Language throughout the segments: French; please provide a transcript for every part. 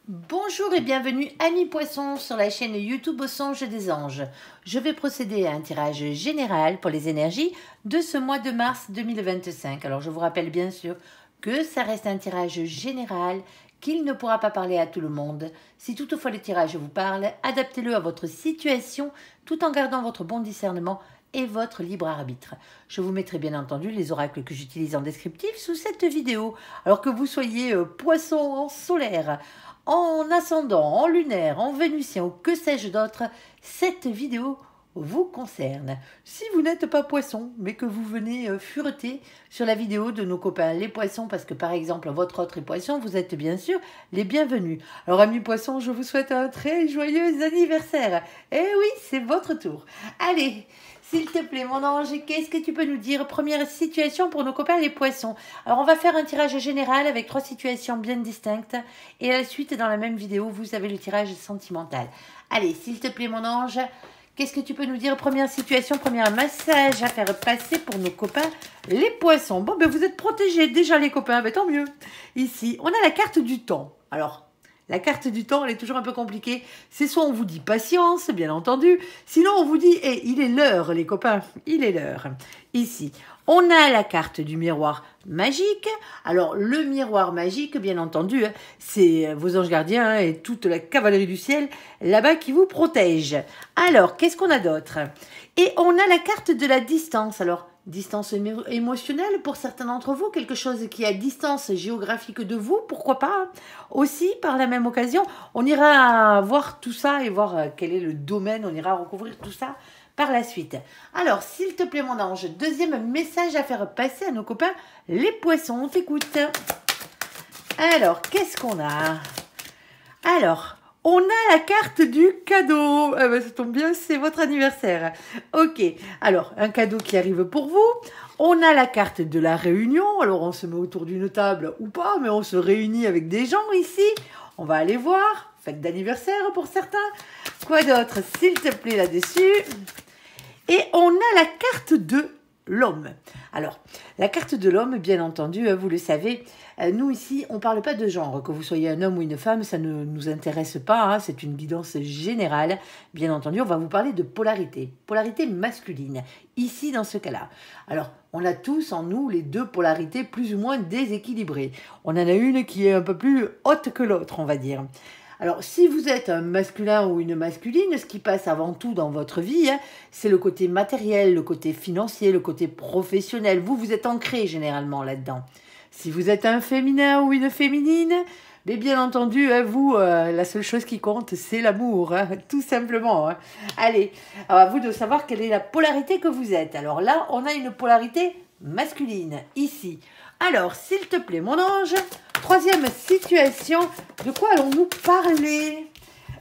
Bonjour et bienvenue amis poissons sur la chaîne YouTube Au Songe des Anges. Je vais procéder à un tirage général pour les énergies de ce mois de mars 2025. Alors je vous rappelle bien sûr que ça reste un tirage général, qu'il ne pourra pas parler à tout le monde. Si toutefois le tirage vous parle, adaptez-le à votre situation tout en gardant votre bon discernement et votre libre arbitre. Je vous mettrai bien entendu les oracles que j'utilise en descriptif sous cette vidéo. Alors que vous soyez poisson en solaire, en ascendant, en lunaire, en vénusien ou que sais-je d'autre, cette vidéo vous concerne. Si vous n'êtes pas poisson, mais que vous venez fureter sur la vidéo de nos copains les poissons, parce que par exemple votre autre est poisson, vous êtes bien sûr les bienvenus. Alors amis poissons, je vous souhaite un très joyeux anniversaire. Eh oui, c'est votre tour. Allez, s'il te plaît, mon ange, qu'est-ce que tu peux nous dire? Première situation pour nos copains les poissons. Alors, on va faire un tirage général avec 3 situations bien distinctes. Et à la suite, dans la même vidéo, vous avez le tirage sentimental. Allez, s'il te plaît, mon ange, qu'est-ce que tu peux nous dire? Première situation, premier massage à faire passer pour nos copains les poissons. Bon, ben vous êtes protégés déjà, les copains, ben tant mieux. Ici, on a la carte du temps. Alors, la carte du temps, elle est toujours un peu compliquée. C'est soit on vous dit patience, bien entendu. Sinon, on vous dit, il est l'heure, les copains. Il est l'heure. Ici, on a la carte du miroir magique. Alors, le miroir magique, bien entendu, c'est vos anges gardiens et toute la cavalerie du ciel là-bas qui vous protège. Alors, qu'est-ce qu'on a d'autre? Et on a la carte de la distance. Alors, distance émotionnelle pour certains d'entre vous, quelque chose qui est à distance géographique de vous, pourquoi pas. Aussi, par la même occasion, on ira voir tout ça et voir quel est le domaine, on ira recouvrir tout ça par la suite. Alors, s'il te plaît mon ange, deuxième message à faire passer à nos copains, les poissons, on t'écoute. Alors, qu'est-ce qu'on a? Alors, on a la carte du cadeau. Ah ben, ça tombe bien, c'est votre anniversaire. Ok, alors, un cadeau qui arrive pour vous. On a la carte de la réunion. Alors, on se met autour d'une table ou pas, mais on se réunit avec des gens ici. On va aller voir. Fête d'anniversaire pour certains. Quoi d'autre, s'il te plaît, là-dessus? Et on a la carte de l'homme. Alors, la carte de l'homme, bien entendu, vous le savez, nous ici, on ne parle pas de genre. Que vous soyez un homme ou une femme, ça ne nous intéresse pas. Hein, c'est une guidance générale. Bien entendu, on va vous parler de polarité. Polarité masculine, ici, dans ce cas-là. Alors, on a tous en nous les deux polarités plus ou moins déséquilibrées. On en a une qui est un peu plus haute que l'autre, on va dire. Alors, si vous êtes un masculin ou une masculine, ce qui passe avant tout dans votre vie, c'est le côté matériel, le côté financier, le côté professionnel. Vous, vous êtes ancré généralement là-dedans. Si vous êtes un féminin ou une féminine, mais bien entendu, vous, la seule chose qui compte, c'est l'amour, hein, tout simplement. Hein. Allez, à vous de savoir quelle est la polarité que vous êtes. Alors là, on a une polarité masculine, ici. Alors, s'il te plaît, mon ange, troisième situation, de quoi allons-nous parler?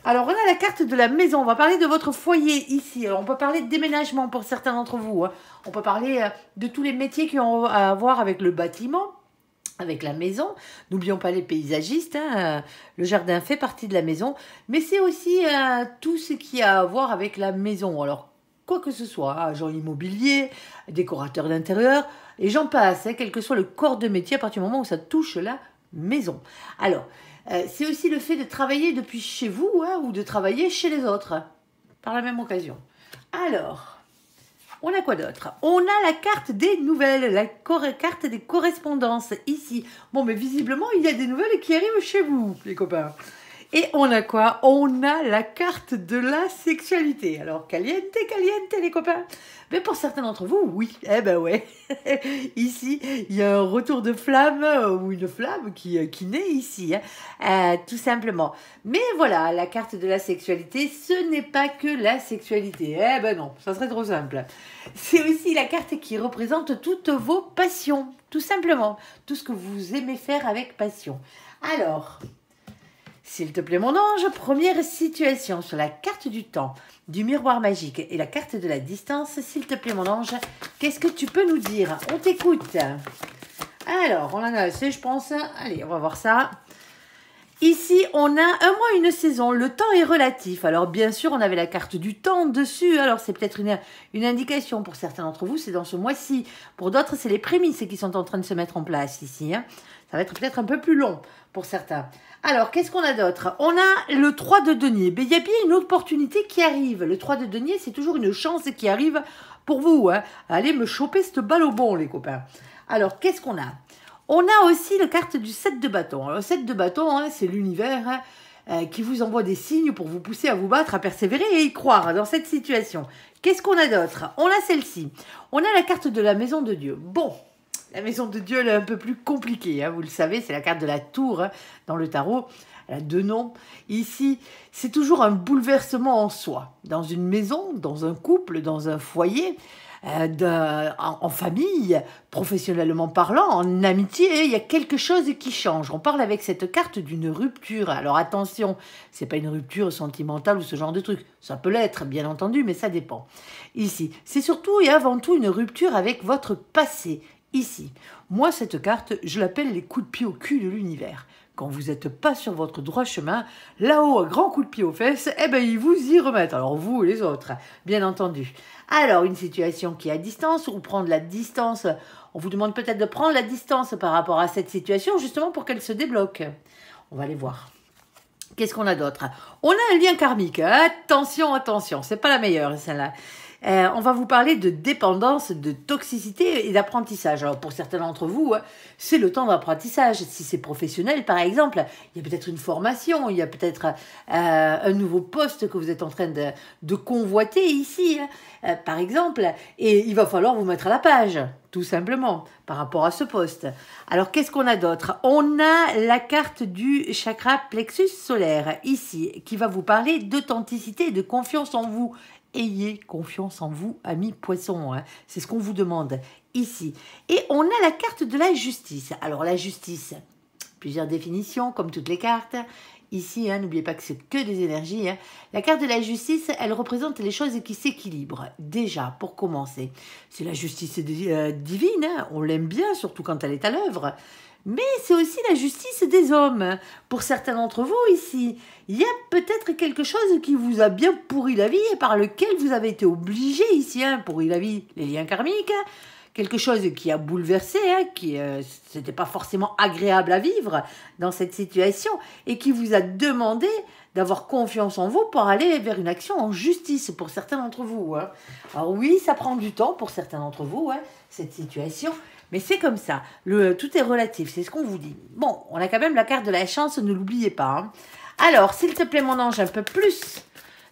Alors, on a la carte de la maison. On va parler de votre foyer ici. Alors, on peut parler de déménagement pour certains d'entre vous. Hein. On peut parler de tous les métiers qui ont à voir avec le bâtiment, avec la maison. N'oublions pas les paysagistes. Hein. Le jardin fait partie de la maison. Mais c'est aussi tout ce qui a à voir avec la maison. Alors, quoi que ce soit, agent immobilier, décorateur d'intérieur, et j'en passe, hein, quel que soit le corps de métier à partir du moment où ça touche la maison. Alors, c'est aussi le fait de travailler depuis chez vous hein, ou de travailler chez les autres, par la même occasion. Alors, on a quoi d'autre? On a la carte des nouvelles, la carte des correspondances, ici. Bon, mais visiblement, il y a des nouvelles qui arrivent chez vous, les copains. Et on a quoi? On a la carte de la sexualité. Alors, caliente, les copains. Mais pour certains d'entre vous, oui. Eh ben ouais. Ici, il y a un retour de flamme ou une flamme qui naît ici. Hein. Tout simplement. Mais voilà, la carte de la sexualité, ce n'est pas que la sexualité. Eh ben non, ça serait trop simple. C'est aussi la carte qui représente toutes vos passions. Tout simplement. Tout ce que vous aimez faire avec passion. Alors... S'il te plaît, mon ange, première situation sur la carte du temps, du miroir magique et la carte de la distance. S'il te plaît, mon ange, qu'est-ce que tu peux nous dire? On t'écoute. Alors, on en a assez, je pense. Allez, on va voir ça. Ici, on a un mois, une saison. Le temps est relatif. Alors, bien sûr, on avait la carte du temps dessus. Alors, c'est peut-être une indication pour certains d'entre vous. C'est dans ce mois-ci. Pour d'autres, c'est les prémices qui sont en train de se mettre en place ici. Hein. Ça va être peut-être un peu plus long pour certains. Alors, qu'est-ce qu'on a d'autre? On a le 3 de denier. Il y a bien une opportunité qui arrive. Le 3 de denier, c'est toujours une chance qui arrive pour vous. Hein. Allez me choper cette balle au bon, les copains. Alors, qu'est-ce qu'on a? On a aussi la carte du 7 de bâton. Alors, le 7 de bâton, hein, c'est l'univers qui vous envoie des signes pour vous pousser à vous battre, à persévérer et y croire dans cette situation. Qu'est-ce qu'on a d'autre? On a celle-ci. On a la carte de la maison de Dieu. Bon, la maison de Dieu, elle est un peu plus compliquée. Hein, vous le savez, c'est la carte de la tour hein, dans le tarot. Elle a deux noms. Ici, c'est toujours un bouleversement en soi. Dans une maison, dans un couple, dans un foyer, en famille, professionnellement parlant, en amitié, il y a quelque chose qui change. On parle avec cette carte d'une rupture. Alors attention, c'est pas une rupture sentimentale ou ce genre de truc. Ça peut l'être, bien entendu, mais ça dépend. Ici, c'est surtout et avant tout une rupture avec votre passé. Ici, moi, cette carte, je l'appelle les coups de pied au cul de l'univers. Quand vous n'êtes pas sur votre droit chemin, là-haut, un grand coup de pied aux fesses, eh ben, ils vous y remettent. Alors, vous et les autres, bien entendu. Alors, une situation qui est à distance ou prendre la distance. On vous demande peut-être de prendre la distance par rapport à cette situation, justement pour qu'elle se débloque. On va aller voir. Qu'est-ce qu'on a d'autre? On a un lien karmique. Attention, attention, c'est pas la meilleure, celle-là. On va vous parler de dépendance, de toxicité et d'apprentissage. Alors pour certains d'entre vous, c'est le temps d'apprentissage. Si c'est professionnel, par exemple, il y a peut-être une formation, il y a peut-être un nouveau poste que vous êtes en train de convoiter ici, par exemple, et il va falloir vous mettre à la page, tout simplement, par rapport à ce poste. Alors qu'est-ce qu'on a d'autre? On a la carte du chakra plexus solaire, ici, qui va vous parler d'authenticité et de confiance en vous. Ayez confiance en vous, amis poissons. Hein. C'est ce qu'on vous demande ici. Et on a la carte de la justice. Alors la justice, plusieurs définitions, comme toutes les cartes. Ici, hein, n'oubliez pas que c'est que des énergies. Hein. La carte de la justice, elle représente les choses qui s'équilibrent. Déjà, pour commencer, c'est la justice divine. Hein. On l'aime bien, surtout quand elle est à l'œuvre. Mais c'est aussi la justice des hommes. Pour certains d'entre vous ici, il y a peut-être quelque chose qui vous a bien pourri la vie et par lequel vous avez été obligé ici, hein, pourri la vie, les liens karmiques, hein, quelque chose qui a bouleversé, hein, qui c'était pas forcément agréable à vivre dans cette situation et qui vous a demandé d'avoir confiance en vous pour aller vers une action en justice pour certains d'entre vous. Hein. Alors oui, ça prend du temps pour certains d'entre vous, hein, cette situation. Mais c'est comme ça, tout est relatif, c'est ce qu'on vous dit. Bon, on a quand même la carte de la chance, ne l'oubliez pas. Hein. Alors, s'il te plaît mon ange, un peu plus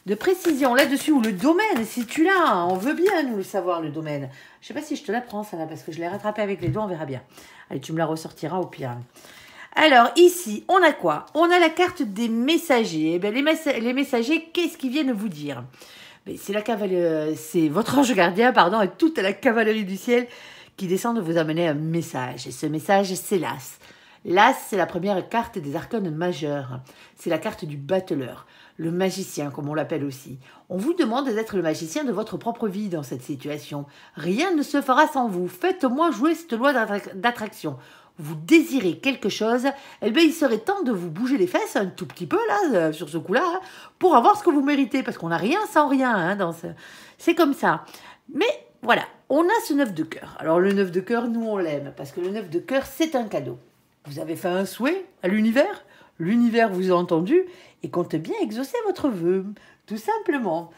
de précision là-dessus, ou le domaine, si tu l'as, on veut bien nous le savoir, le domaine. Je sais pas si je te la prends, ça là, parce que je l'ai rattrapée avec les doigts, on verra bien. Allez, tu me la ressortiras au pire. Alors, ici, on a quoi? On a la carte des messagers. Eh bien, les messagers, qu'est-ce qu'ils viennent vous dire? C'est votre ange gardien, pardon, et toute la cavalerie du ciel qui descend de vous amener un message. Et ce message, c'est l'As. L'As, c'est la première carte des arcanes majeurs. C'est la carte du battleur, le magicien, comme on l'appelle aussi. On vous demande d'être le magicien de votre propre vie dans cette situation. Rien ne se fera sans vous. Faites-moi jouer cette loi d'attraction. Vous désirez quelque chose, eh bien, il serait temps de vous bouger les fesses un tout petit peu, là, sur ce coup-là, hein, pour avoir ce que vous méritez. Parce qu'on n'a rien sans rien. Hein, c'est comme ça. Mais voilà, on a ce 9 de cœur. Alors le 9 de cœur, nous on l'aime, parce que le 9 de cœur, c'est un cadeau. Vous avez fait un souhait à l'univers, l'univers vous a entendu et compte bien exaucer votre vœu, tout simplement.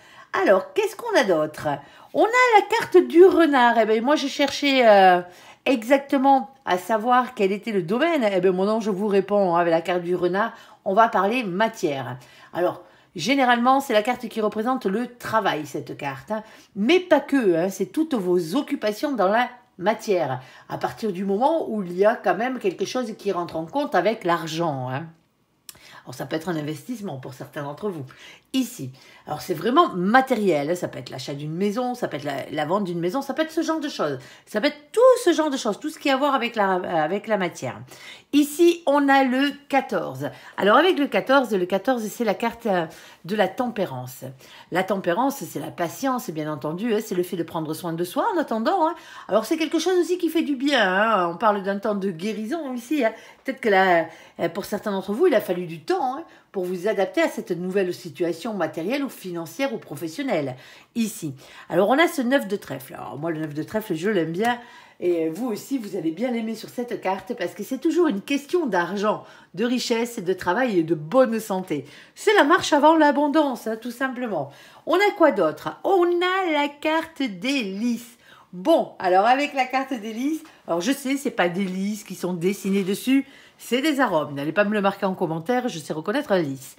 Alors, qu'est-ce qu'on a d'autre? On a la carte du renard. Eh bien, moi, je cherchais exactement à savoir quel était le domaine. Eh bien, mon ange vous répond avec la carte du renard, on va parler matière. Alors, généralement, c'est la carte qui représente le travail, cette carte. Hein. Mais pas que, hein, c'est toutes vos occupations dans la matière. À partir du moment où il y a quand même quelque chose qui rentre en compte avec l'argent. Hein. Alors, ça peut être un investissement pour certains d'entre vous. Ici, alors c'est vraiment matériel. Ça peut être l'achat d'une maison, ça peut être la vente d'une maison, ça peut être ce genre de choses. Ça peut être tout ce genre de choses, tout ce qui a à voir avec la matière. Ici, on a le 14. Alors, avec le 14, c'est la carte de la tempérance. La tempérance, c'est la patience, bien entendu. Hein, c'est le fait de prendre soin de soi en attendant. Hein. Alors, c'est quelque chose aussi qui fait du bien. Hein. On parle d'un temps de guérison ici. Hein. peut-être que là, pour certains d'entre vous, il a fallu du temps pour vous adapter à cette nouvelle situation matérielle ou financière ou professionnelle, ici. Alors, on a ce 9 de trèfle. Alors, moi, le 9 de trèfle, je l'aime bien. Et vous aussi, vous allez bien l'aimer sur cette carte parce que c'est toujours une question d'argent, de richesse, de travail et de bonne santé. C'est la marche avant l'abondance, tout simplement. On a quoi d'autre? On a la carte des lys. Bon, alors avec la carte des lys, alors je sais, c'est pas des lys qui sont dessinés dessus, c'est des arômes. N'allez pas me le marquer en commentaire, je sais reconnaître un lys.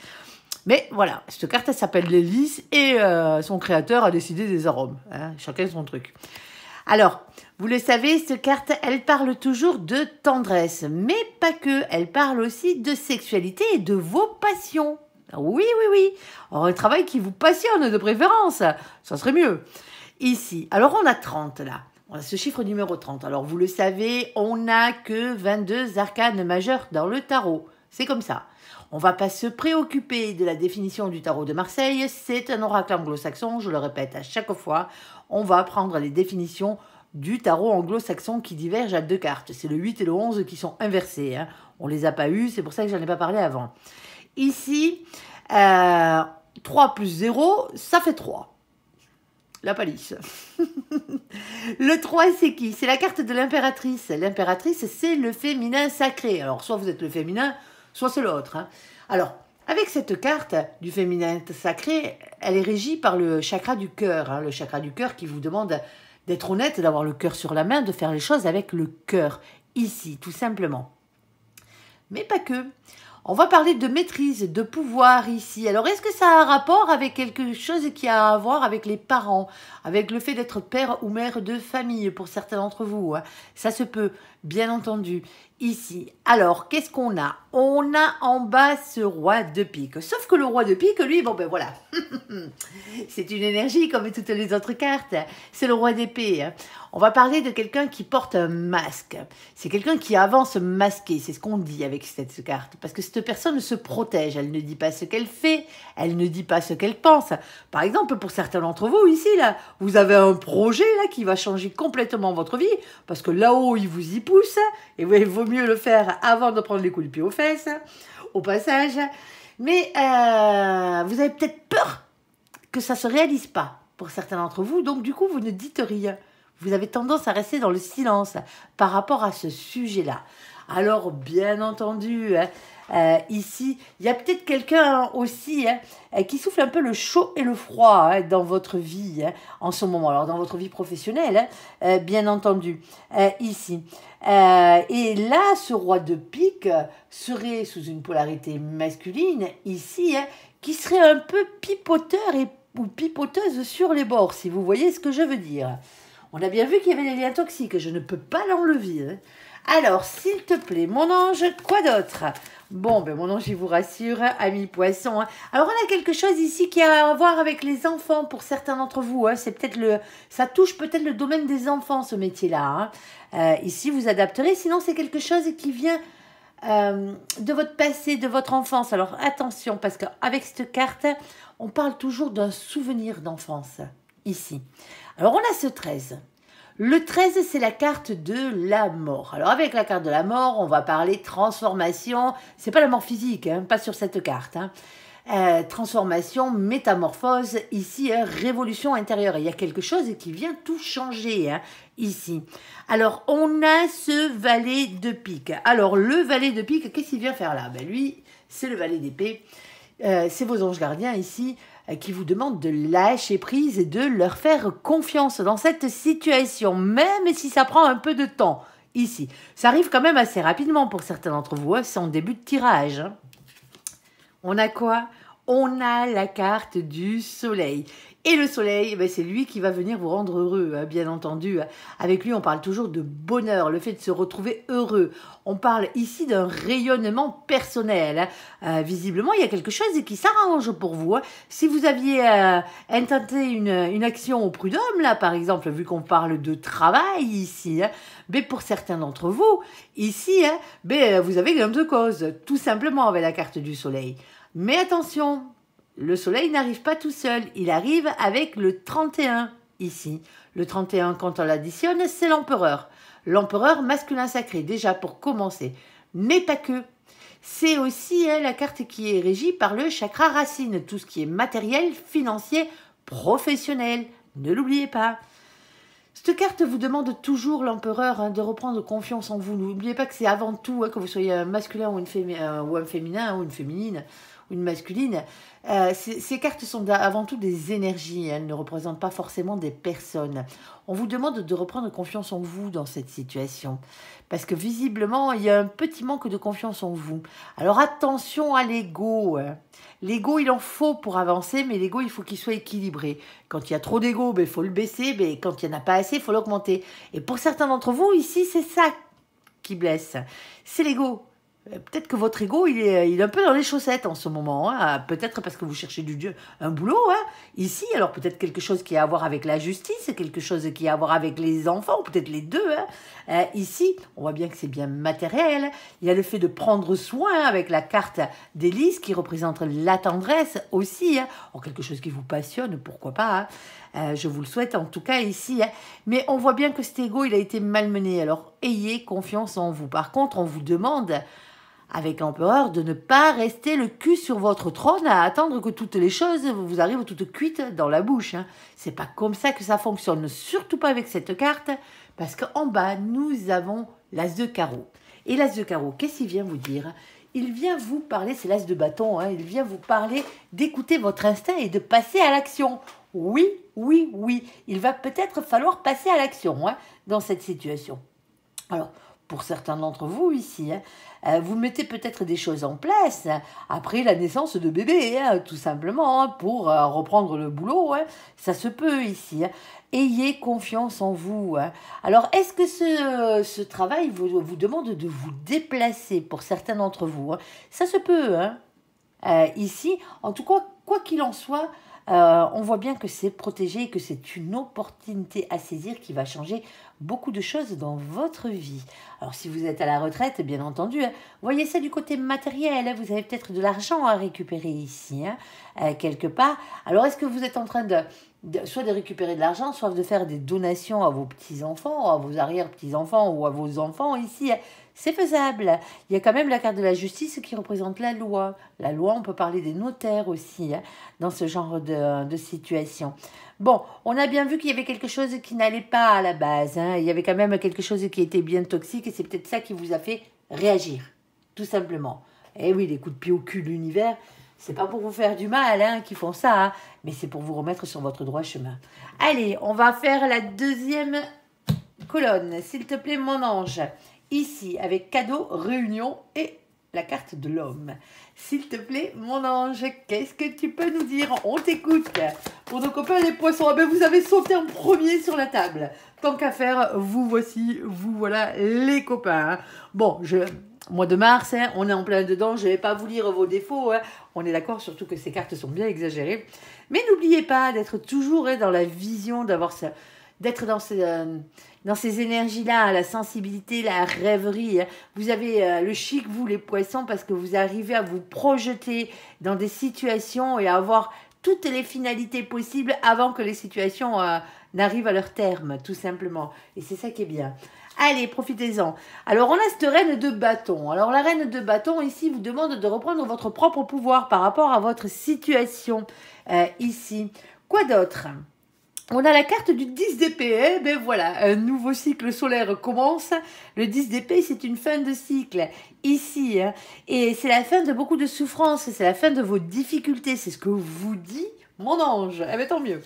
Mais voilà, cette carte, elle s'appelle les lys et son créateur a décidé des arômes. Chacun son truc. Alors, vous le savez, cette carte, elle parle toujours de tendresse, mais pas que. Elle parle aussi de sexualité et de vos passions. Oui, oui, oui. Alors, un travail qui vous passionne de préférence, ça serait mieux. Ici, alors on a 30 là. On a ce chiffre numéro 30. Alors, vous le savez, on n'a que 22 arcanes majeures dans le tarot. C'est comme ça. On ne va pas se préoccuper de la définition du tarot de Marseille. C'est un oracle anglo-saxon, je le répète à chaque fois. On va prendre les définitions du tarot anglo-saxon qui divergent à 2 cartes. C'est le 8 et le 11 qui sont inversés. On ne les a pas eus, c'est pour ça que je n'en ai pas parlé avant. Ici, 3 plus 0, ça fait 3. La palisse. Le 3, c'est qui? C'est la carte de l'impératrice. L'impératrice, c'est le féminin sacré. Alors, soit vous êtes le féminin, soit c'est l'autre. Alors, avec cette carte du féminin sacré, elle est régie par le chakra du cœur. Le chakra du cœur qui vous demande d'être honnête, d'avoir le cœur sur la main, de faire les choses avec le cœur. Ici, tout simplement. Mais pas que. On va parler de maîtrise, de pouvoir ici. Alors, est-ce que ça a un rapport avec quelque chose qui a à voir avec les parents, avec le fait d'être père ou mère de famille pour certains d'entre vous? Ça se peut, bien entendu, ici. Alors, qu'est-ce qu'on a? On a en bas ce roi de pique. Sauf que le roi de pique, lui, bon ben voilà. C'est une énergie comme toutes les autres cartes. C'est le roi d'épée. On va parler de quelqu'un qui porte un masque. C'est quelqu'un qui avance masqué. C'est ce qu'on dit avec cette carte. Parce que cette personne se protège. Elle ne dit pas ce qu'elle fait. Elle ne dit pas ce qu'elle pense. Par exemple, pour certains d'entre vous ici, là, vous avez un projet là qui va changer complètement votre vie. Parce que là-haut, il vous y pousse. Et il vaut mieux le faire avant de prendre les coups de pied aux fesses. Au passage. Mais vous avez peut-être peur que ça ne se réalise pas pour certains d'entre vous. Donc, du coup, vous ne dites rien. Vous avez tendance à rester dans le silence par rapport à ce sujet-là. Alors, bien entendu, ici, il y a peut-être quelqu'un aussi qui souffle un peu le chaud et le froid dans votre vie en ce moment. Alors, dans votre vie professionnelle, bien entendu, ici. Et là, ce roi de pique serait sous une polarité masculine, ici, qui serait un peu pipoteur ou pipoteuse sur les bords, si vous voyez ce que je veux dire. On a bien vu qu'il y avait des liens toxiques, je ne peux pas l'enlever. Alors, s'il te plaît, mon ange, quoi d'autre? Bon, ben mon ange, il vous rassure, ami poisson. Alors, on a quelque chose ici qui a à voir avec les enfants pour certains d'entre vous. C'est peut-être ça touche peut-être le domaine des enfants, ce métier-là. Ici, vous adapterez, sinon c'est quelque chose qui vient de votre passé, de votre enfance. Alors, attention, parce qu'avec cette carte, on parle toujours d'un souvenir d'enfance, ici. Alors, on a ce 13. Le 13, c'est la carte de la mort. Alors, avec la carte de la mort, on va parler transformation. C'est pas la mort physique, pas sur cette carte. Transformation, métamorphose, ici, révolution intérieure. Il y a quelque chose qui vient tout changer, ici. Alors, on a ce valet de pique. Alors, le valet de pique, qu'est-ce qu'il vient faire là? Ben, lui, c'est le valet d'épée. C'est vos anges gardiens, ici, qui vous demandent de lâcher prise et de leur faire confiance dans cette situation, même si ça prend un peu de temps, ici. Ça arrive quand même assez rapidement pour certains d'entre vous, c'est en début de tirage. On a quoi? On a la carte du soleil. Et le soleil, c'est lui qui va venir vous rendre heureux, bien entendu. Avec lui, on parle toujours de bonheur, le fait de se retrouver heureux. On parle ici d'un rayonnement personnel. Visiblement, il y a quelque chose qui s'arrange pour vous. Si vous aviez intenté une action au prud'homme, là, par exemple, vu qu'on parle de travail ici, mais pour certains d'entre vous, ici, vous avez gain de cause, tout simplement avec la carte du soleil. Mais attention, le soleil n'arrive pas tout seul, il arrive avec le 31 ici. Le 31, quand on l'additionne, c'est l'empereur. L'empereur masculin sacré, déjà pour commencer. mais pas que. C'est aussi la carte qui est régie par le chakra racine, tout ce qui est matériel, financier, professionnel. Ne l'oubliez pas. Cette carte vous demande toujours, l'empereur, de reprendre confiance en vous. N'oubliez pas que c'est avant tout, que vous soyez un masculin ou un féminin, ou une féminine, ou une masculine. Ces cartes sont avant tout des énergies, elles ne représentent pas forcément des personnes. On vous demande de reprendre confiance en vous dans cette situation. Parce que visiblement, il y a un petit manque de confiance en vous. Alors attention à l'ego. L'ego, il en faut pour avancer, mais l'ego, il faut qu'il soit équilibré. Quand il y a trop d'ego, il faut le baisser, mais quand il n'y en a pas assez, il faut l'augmenter. Et pour certains d'entre vous, ici, c'est ça qui blesse. C'est l'ego. Peut-être que votre ego, il est un peu dans les chaussettes en ce moment. Hein. Peut-être parce que vous cherchez un boulot. Hein. Ici, alors peut-être quelque chose qui a à voir avec la justice, quelque chose qui a à voir avec les enfants, ou peut-être les deux. Hein. Ici, on voit bien que c'est bien matériel. Il y a le fait de prendre soin avec la carte d'Hélice qui représente la tendresse aussi. Hein. Or, quelque chose qui vous passionne, pourquoi pas. Hein. Je vous le souhaite en tout cas ici. Hein. Mais on voit bien que cet ego, il a été malmené. Alors, ayez confiance en vous. Par contre, on vous demande, avec l'empereur, de ne pas rester le cul sur votre trône à attendre que toutes les choses vous arrivent toutes cuites dans la bouche. Hein. C'est pas comme ça que ça fonctionne, surtout pas avec cette carte, parce qu'en bas, nous avons l'as de carreau. Et l'as de carreau, qu'est-ce qu'il vient vous dire? Il vient vous parler, c'est l'as de bâton, hein, il vient vous parler d'écouter votre instinct et de passer à l'action. Oui, oui, oui, il va peut-être falloir passer à l'action dans cette situation. Alors, pour certains d'entre vous ici, vous mettez peut-être des choses en place après la naissance de bébé, tout simplement, pour reprendre le boulot. Ça se peut ici. Ayez confiance en vous. Alors, est-ce que ce travail vous demande de vous déplacer pour certains d'entre vous? Ça se peut. Ici, en tout cas, quoi qu'il en soit, on voit bien que c'est protégé et que c'est une opportunité à saisir qui va changer beaucoup de choses dans votre vie. Alors, si vous êtes à la retraite, bien entendu, voyez ça du côté matériel. Vous avez peut-être de l'argent à récupérer ici, quelque part. Alors, est-ce que vous êtes en train soit de récupérer de l'argent, soit de faire des donations à vos petits-enfants, à vos arrière-petits-enfants ou à vos enfants ici? C'est faisable. Il y a quand même la carte de la justice qui représente la loi. La loi, on peut parler des notaires aussi, dans ce genre de situation. Bon, on a bien vu qu'il y avait quelque chose qui n'allait pas à la base. Il y avait quand même quelque chose qui était bien toxique et c'est peut-être ça qui vous a fait réagir, tout simplement. Eh oui, les coups de pied au cul de l'univers, c'est pas pour vous faire du mal qu'ils font ça, mais c'est pour vous remettre sur votre droit chemin. Allez, on va faire la deuxième colonne. S'il te plaît, mon ange. Ici, avec cadeau, réunion et la carte de l'homme. S'il te plaît, mon ange, qu'est-ce que tu peux nous dire? On t'écoute. Pour nos copains les poissons, vous avez sauté en premier sur la table. Tant qu'à faire, vous voici, vous voilà les copains. Bon, mois de mars, on est en plein dedans, je ne vais pas vous lire vos défauts. On est d'accord, surtout que ces cartes sont bien exagérées. Mais n'oubliez pas d'être toujours dans la vision, d'être dans ces énergies-là, la sensibilité, la rêverie. Vous avez le chic, vous les poissons, parce que vous arrivez à vous projeter dans des situations et à avoir toutes les finalités possibles avant que les situations n'arrivent à leur terme, tout simplement. Et c'est ça qui est bien. Allez, profitez-en. Alors, on a cette reine de bâton. Alors, la reine de bâton, ici, vous demande de reprendre votre propre pouvoir par rapport à votre situation ici. Quoi d'autre ? On a la carte du 10 d'épée, ben voilà, un nouveau cycle solaire commence. Le 10 d'épée, c'est une fin de cycle, ici. Et c'est la fin de beaucoup de souffrances, c'est la fin de vos difficultés, c'est ce que vous dit mon ange. Eh bien, tant mieux.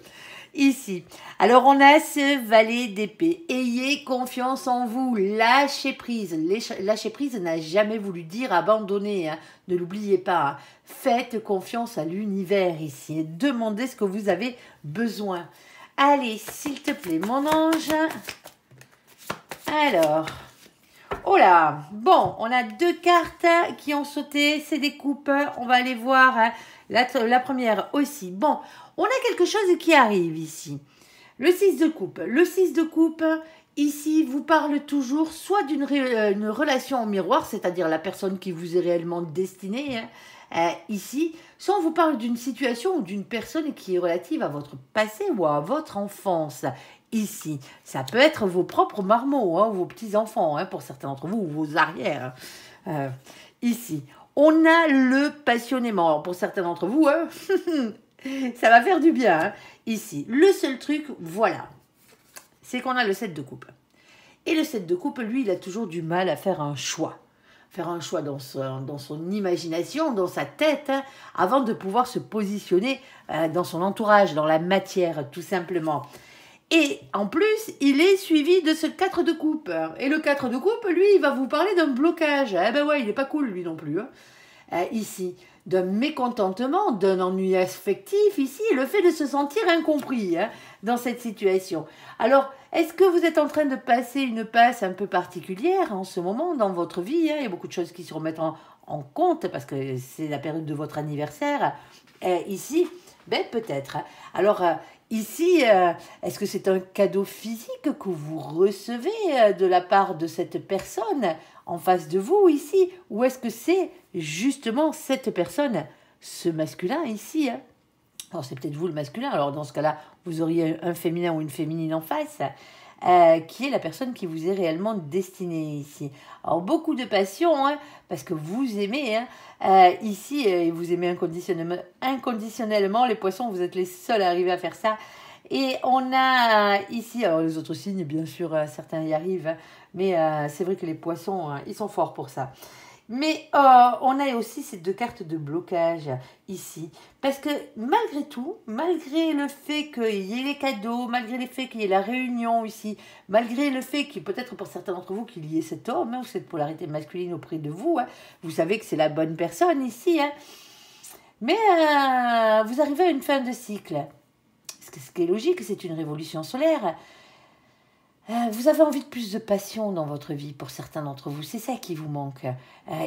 Ici. Alors, on a ce valet d'épée. Ayez confiance en vous, lâchez prise. Lâcher prise n'a jamais voulu dire abandonner, ne l'oubliez pas. Faites confiance à l'univers ici et demandez ce que vous avez besoin. Allez, s'il te plaît, mon ange. Alors, oh là, bon, on a deux cartes qui ont sauté, c'est des coupes, on va aller voir la première aussi. Bon, on a quelque chose qui arrive ici. Le 6 de coupe. Le 6 de coupe, ici, vous parle toujours soit d'une une relation au miroir, c'est-à-dire la personne qui vous est réellement destinée, ici, soit on vous parle d'une situation ou d'une personne qui est relative à votre passé ou à votre enfance. Ici, ça peut être vos propres marmots, vos petits-enfants, pour certains d'entre vous, ou vos arrières. Euh, ici, on a le passionnément. Alors, pour certains d'entre vous, hein, ça va faire du bien. Hein. Ici, le seul truc, voilà, c'est qu'on a le 7 de coupe. Et le 7 de coupe, lui, il a toujours du mal à faire un choix. Faire un choix dans son imagination, dans sa tête, hein, avant de pouvoir se positionner dans son entourage, dans la matière, tout simplement. Et en plus, il est suivi de ce 4 de coupe. Et le 4 de coupe, lui, il va vous parler d'un blocage. Eh ben ouais, il n'est pas cool, lui non plus. Hein. Ici, d'un mécontentement, d'un ennui affectif, ici, le fait de se sentir incompris hein, dans cette situation. Alors, est-ce que vous êtes en train de passer une passe un peu particulière en ce moment dans votre vie hein? Il y a beaucoup de choses qui se remettent en compte parce que c'est la période de votre anniversaire. Ici, ben peut-être. Alors, ici, est-ce que c'est un cadeau physique que vous recevez de la part de cette personne en face de vous ici? Ou est-ce que c'est justement cette personne, ce masculin ici hein? Alors c'est peut-être vous le masculin, alors dans ce cas-là, vous auriez un féminin ou une féminine en face, qui est la personne qui vous est réellement destinée ici. Alors beaucoup de passion, hein, parce que vous aimez, hein, ici, vous aimez inconditionnellement, les poissons, vous êtes les seuls à arriver à faire ça. Et on a ici, alors les autres signes, bien sûr, certains y arrivent, hein, mais c'est vrai que les poissons, ils sont forts pour ça. Mais on a aussi ces 2 cartes de blocage ici. Parce que malgré tout, malgré le fait qu'il y ait les cadeaux, malgré le fait qu'il y ait la réunion ici, malgré le fait qu'il peut-être pour certains d'entre vous qu'il y ait cet homme hein, ou cette polarité masculine auprès de vous, hein, vous savez que c'est la bonne personne ici. Hein, mais vous arrivez à une fin de cycle. Ce qui est logique, c'est une révolution solaire. Vous avez envie de plus de passion dans votre vie pour certains d'entre vous. C'est ça qui vous manque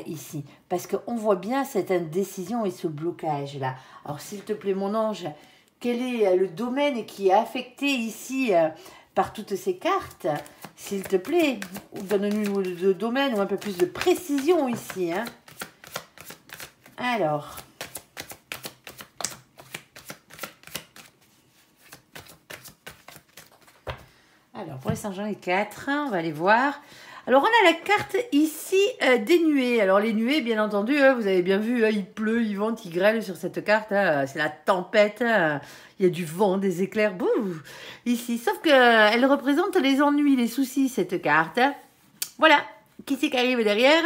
ici. Parce qu'on voit bien cette indécision et ce blocage-là. Alors s'il te plaît mon ange, quel est le domaine qui est affecté ici par toutes ces cartes? S'il te plaît, donne-nous le domaine ou un peu plus de précision ici. Hein. Alors... Alors, pour l'instant, j'en ai 4. On va aller voir. Alors, on a la carte ici des nuées. Alors, les nuées, bien entendu, vous avez bien vu, il pleut, il vente, il grêle sur cette carte. C'est la tempête. Il y a du vent, des éclairs. Bouh, ici. Sauf qu'elle représente les ennuis, les soucis, cette carte. Voilà. Qui c'est qui arrive derrière?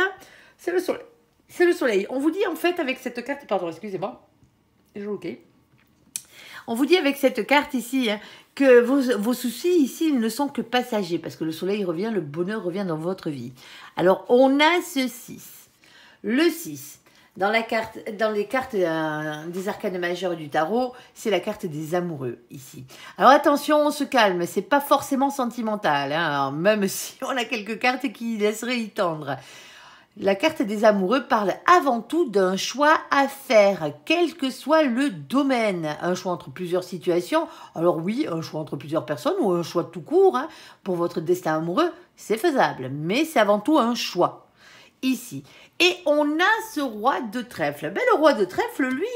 C'est le soleil. C'est le soleil. On vous dit, en fait, avec cette carte... Pardon, excusez-moi. Ok. On vous dit avec cette carte ici... Hein, que vos soucis ici ils ne sont que passagers parce que le soleil revient, le bonheur revient dans votre vie. Alors on a ce 6. Le 6, dans les cartes des arcanes majeures du tarot, c'est la carte des amoureux ici. Alors attention, on se calme, c'est pas forcément sentimental, hein, même si on a quelques cartes qui laisseraient y tendre. La carte des amoureux parle avant tout d'un choix à faire, quel que soit le domaine. Un choix entre plusieurs situations. Alors oui, un choix entre plusieurs personnes ou un choix tout court. Hein, pour votre destin amoureux, c'est faisable. Mais c'est avant tout un choix. Ici. Et on a ce roi de trèfle. Ben, le roi de trèfle, lui,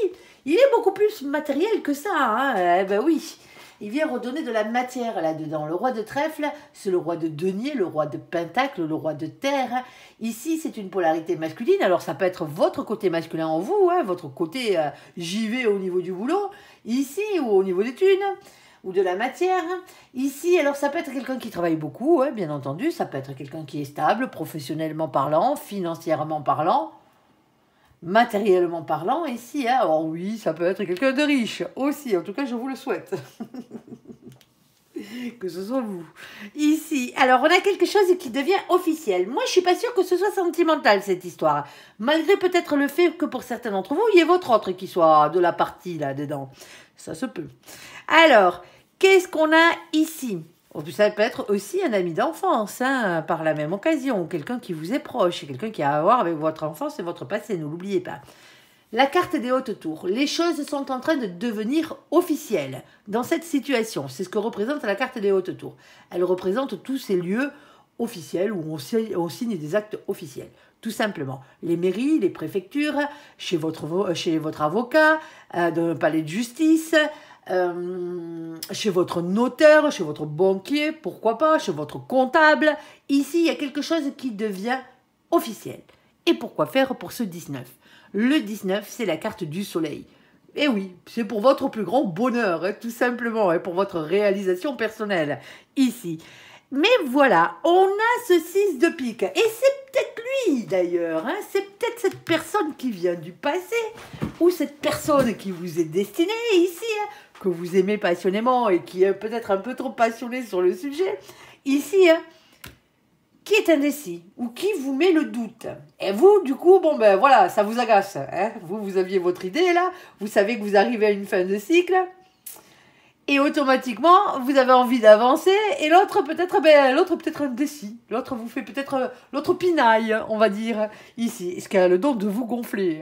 il est beaucoup plus matériel que ça. Hein. Eh ben oui. Il vient redonner de la matière là-dedans. Le roi de trèfle, c'est le roi de denier, le roi de pentacle, le roi de terre. Ici, c'est une polarité masculine. Alors, ça peut être votre côté masculin en vous, hein, votre côté j'y vais au niveau du boulot, ici, ou au niveau des thunes, ou de la matière. Ici, alors, ça peut être quelqu'un qui travaille beaucoup, hein, bien entendu. Ça peut être quelqu'un qui est stable, professionnellement parlant, financièrement parlant. Matériellement parlant, ici, hein, alors oui, ça peut être quelqu'un de riche aussi, en tout cas, je vous le souhaite. Que ce soit vous. Ici, alors on a quelque chose qui devient officiel. Moi, je suis pas sûre que ce soit sentimental, cette histoire. Malgré peut-être le fait que pour certains d'entre vous, il y ait votre autre qui soit de la partie là-dedans. Ça se peut. Alors, qu'est-ce qu'on a ici? Ça peut être aussi un ami d'enfance, hein, par la même occasion, quelqu'un qui vous est proche, quelqu'un qui a à voir avec votre enfance et votre passé, ne l'oubliez pas. La carte des hautes tours. Les choses sont en train de devenir officielles dans cette situation. C'est ce que représente la carte des hautes tours. Elle représente tous ces lieux officiels où on signe des actes officiels. Tout simplement. Les mairies, les préfectures, chez votre avocat, dans le palais de justice... chez votre notaire, chez votre banquier, pourquoi pas, chez votre comptable. Ici, il y a quelque chose qui devient officiel. Et pourquoi faire pour ce 19? Le 19, c'est la carte du soleil. Et oui, c'est pour votre plus grand bonheur, hein, tout simplement, et pour votre réalisation personnelle, ici. Mais voilà, on a ce 6 de pique. Et c'est peut-être lui, d'ailleurs. Hein, c'est peut-être cette personne qui vient du passé, ou cette personne qui vous est destinée ici, hein, que vous aimez passionnément et qui est peut-être un peu trop passionné sur le sujet, ici, hein, qui est indécis ou qui vous met le doute. Et vous, du coup, bon ben voilà, ça vous agace. Hein, vous aviez votre idée là, vous savez que vous arrivez à une fin de cycle, et automatiquement, vous avez envie d'avancer, et l'autre peut-être indécis. L'autre vous fait peut-être, l'autre pinaille, on va dire, ici. Ce qui a le don de vous gonfler.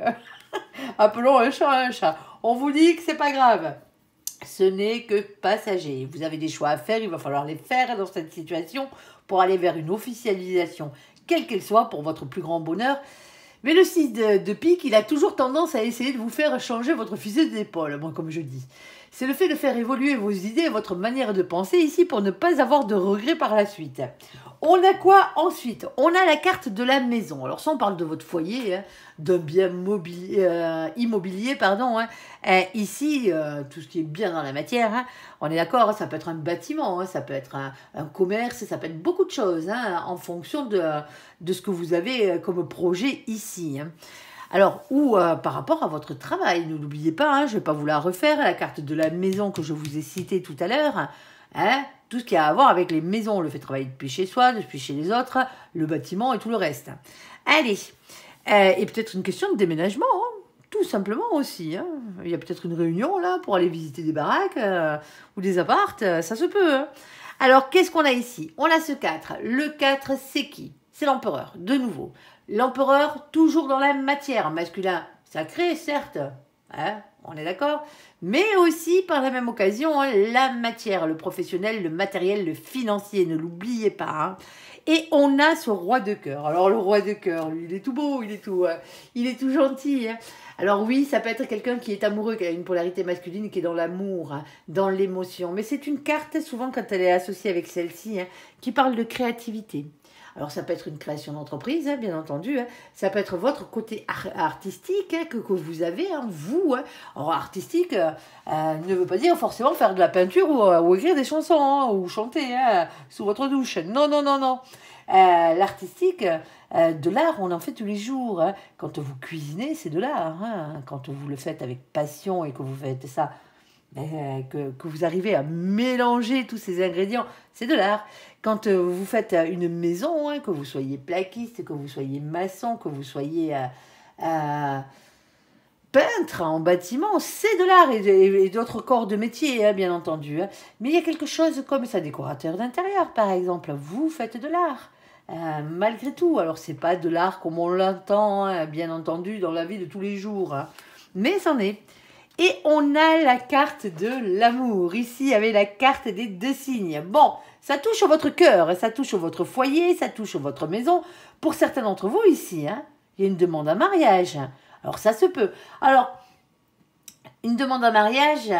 Appelons un chat un chat. On vous dit que c'est pas grave. Ce n'est que passager. Vous avez des choix à faire, il va falloir les faire dans cette situation pour aller vers une officialisation, quelle qu'elle soit, pour votre plus grand bonheur. Mais le 6 de pique, il a toujours tendance à essayer de vous faire changer votre fusil d'épaule, moi comme je dis. C'est le fait de faire évoluer vos idées et votre manière de penser ici pour ne pas avoir de regrets par la suite. On a quoi ensuite? On a la carte de la maison. Alors ça, on parle de votre foyer, hein, d'un bien immobilier, pardon. Hein. Ici, tout ce qui est bien dans la matière, hein, on est d'accord, hein, ça peut être un bâtiment, hein, ça peut être un commerce, ça peut être beaucoup de choses, hein, en fonction de ce que vous avez comme projet ici. Hein. Alors, ou par rapport à votre travail, ne l'oubliez pas, hein, je ne vais pas vous la refaire, la carte de la maison que je vous ai citée tout à l'heure, hein, tout ce qui a à voir avec les maisons, le fait de travailler depuis chez soi, depuis chez les autres, le bâtiment et tout le reste. Allez, et peut-être une question de déménagement, hein, tout simplement aussi. Hein. Il y a peut-être une réunion là pour aller visiter des baraques ou des appartes, ça se peut. Hein. Alors, qu'est-ce qu'on a ici? On a ce 4. Le 4, c'est qui? C'est l'empereur, de nouveau. L'empereur, toujours dans la matière, masculin sacré, certes, hein, on est d'accord, mais aussi, par la même occasion, hein, la matière, le professionnel, le matériel, le financier, ne l'oubliez pas. Hein. Et on a ce roi de cœur. Alors, le roi de cœur, lui, il est tout beau, il est tout gentil. Hein. Alors oui, ça peut être quelqu'un qui est amoureux, qui a une polarité masculine, qui est dans l'amour, hein, dans l'émotion. Mais c'est une carte, souvent, quand elle est associée avec celle-ci, hein, qui parle de créativité. Alors, ça peut être une création d'entreprise, hein, bien entendu. Hein. Ça peut être votre côté artistique hein, que vous avez, hein, vous. Hein. Alors, artistique ne veut pas dire forcément faire de la peinture ou écrire des chansons hein, ou chanter hein, sous votre douche. Non, non, non, non. L'artistique, de l'art, on en fait tous les jours. Hein. Quand vous cuisinez, c'est de l'art. Hein. Quand vous le faites avec passion et que vous faites ça, que vous arrivez à mélanger tous ces ingrédients, c'est de l'art. Quand vous faites une maison, hein, que vous soyez plaquiste, que vous soyez maçon, que vous soyez peintre en bâtiment, c'est de l'art et d'autres corps de métier, hein, bien entendu. Hein. Mais il y a quelque chose comme ça, décorateur d'intérieur, par exemple. Vous faites de l'art. Malgré tout, alors c'est pas de l'art comme on l'entend, hein, bien entendu, dans la vie de tous les jours, hein. Mais c'en est. Et on a la carte de l'amour, ici avec la carte des 2 signes. Bon, ça touche votre cœur, ça touche votre foyer, ça touche votre maison. Pour certains d'entre vous ici, hein, il y a une demande en mariage. Alors ça se peut. Alors, une demande en mariage,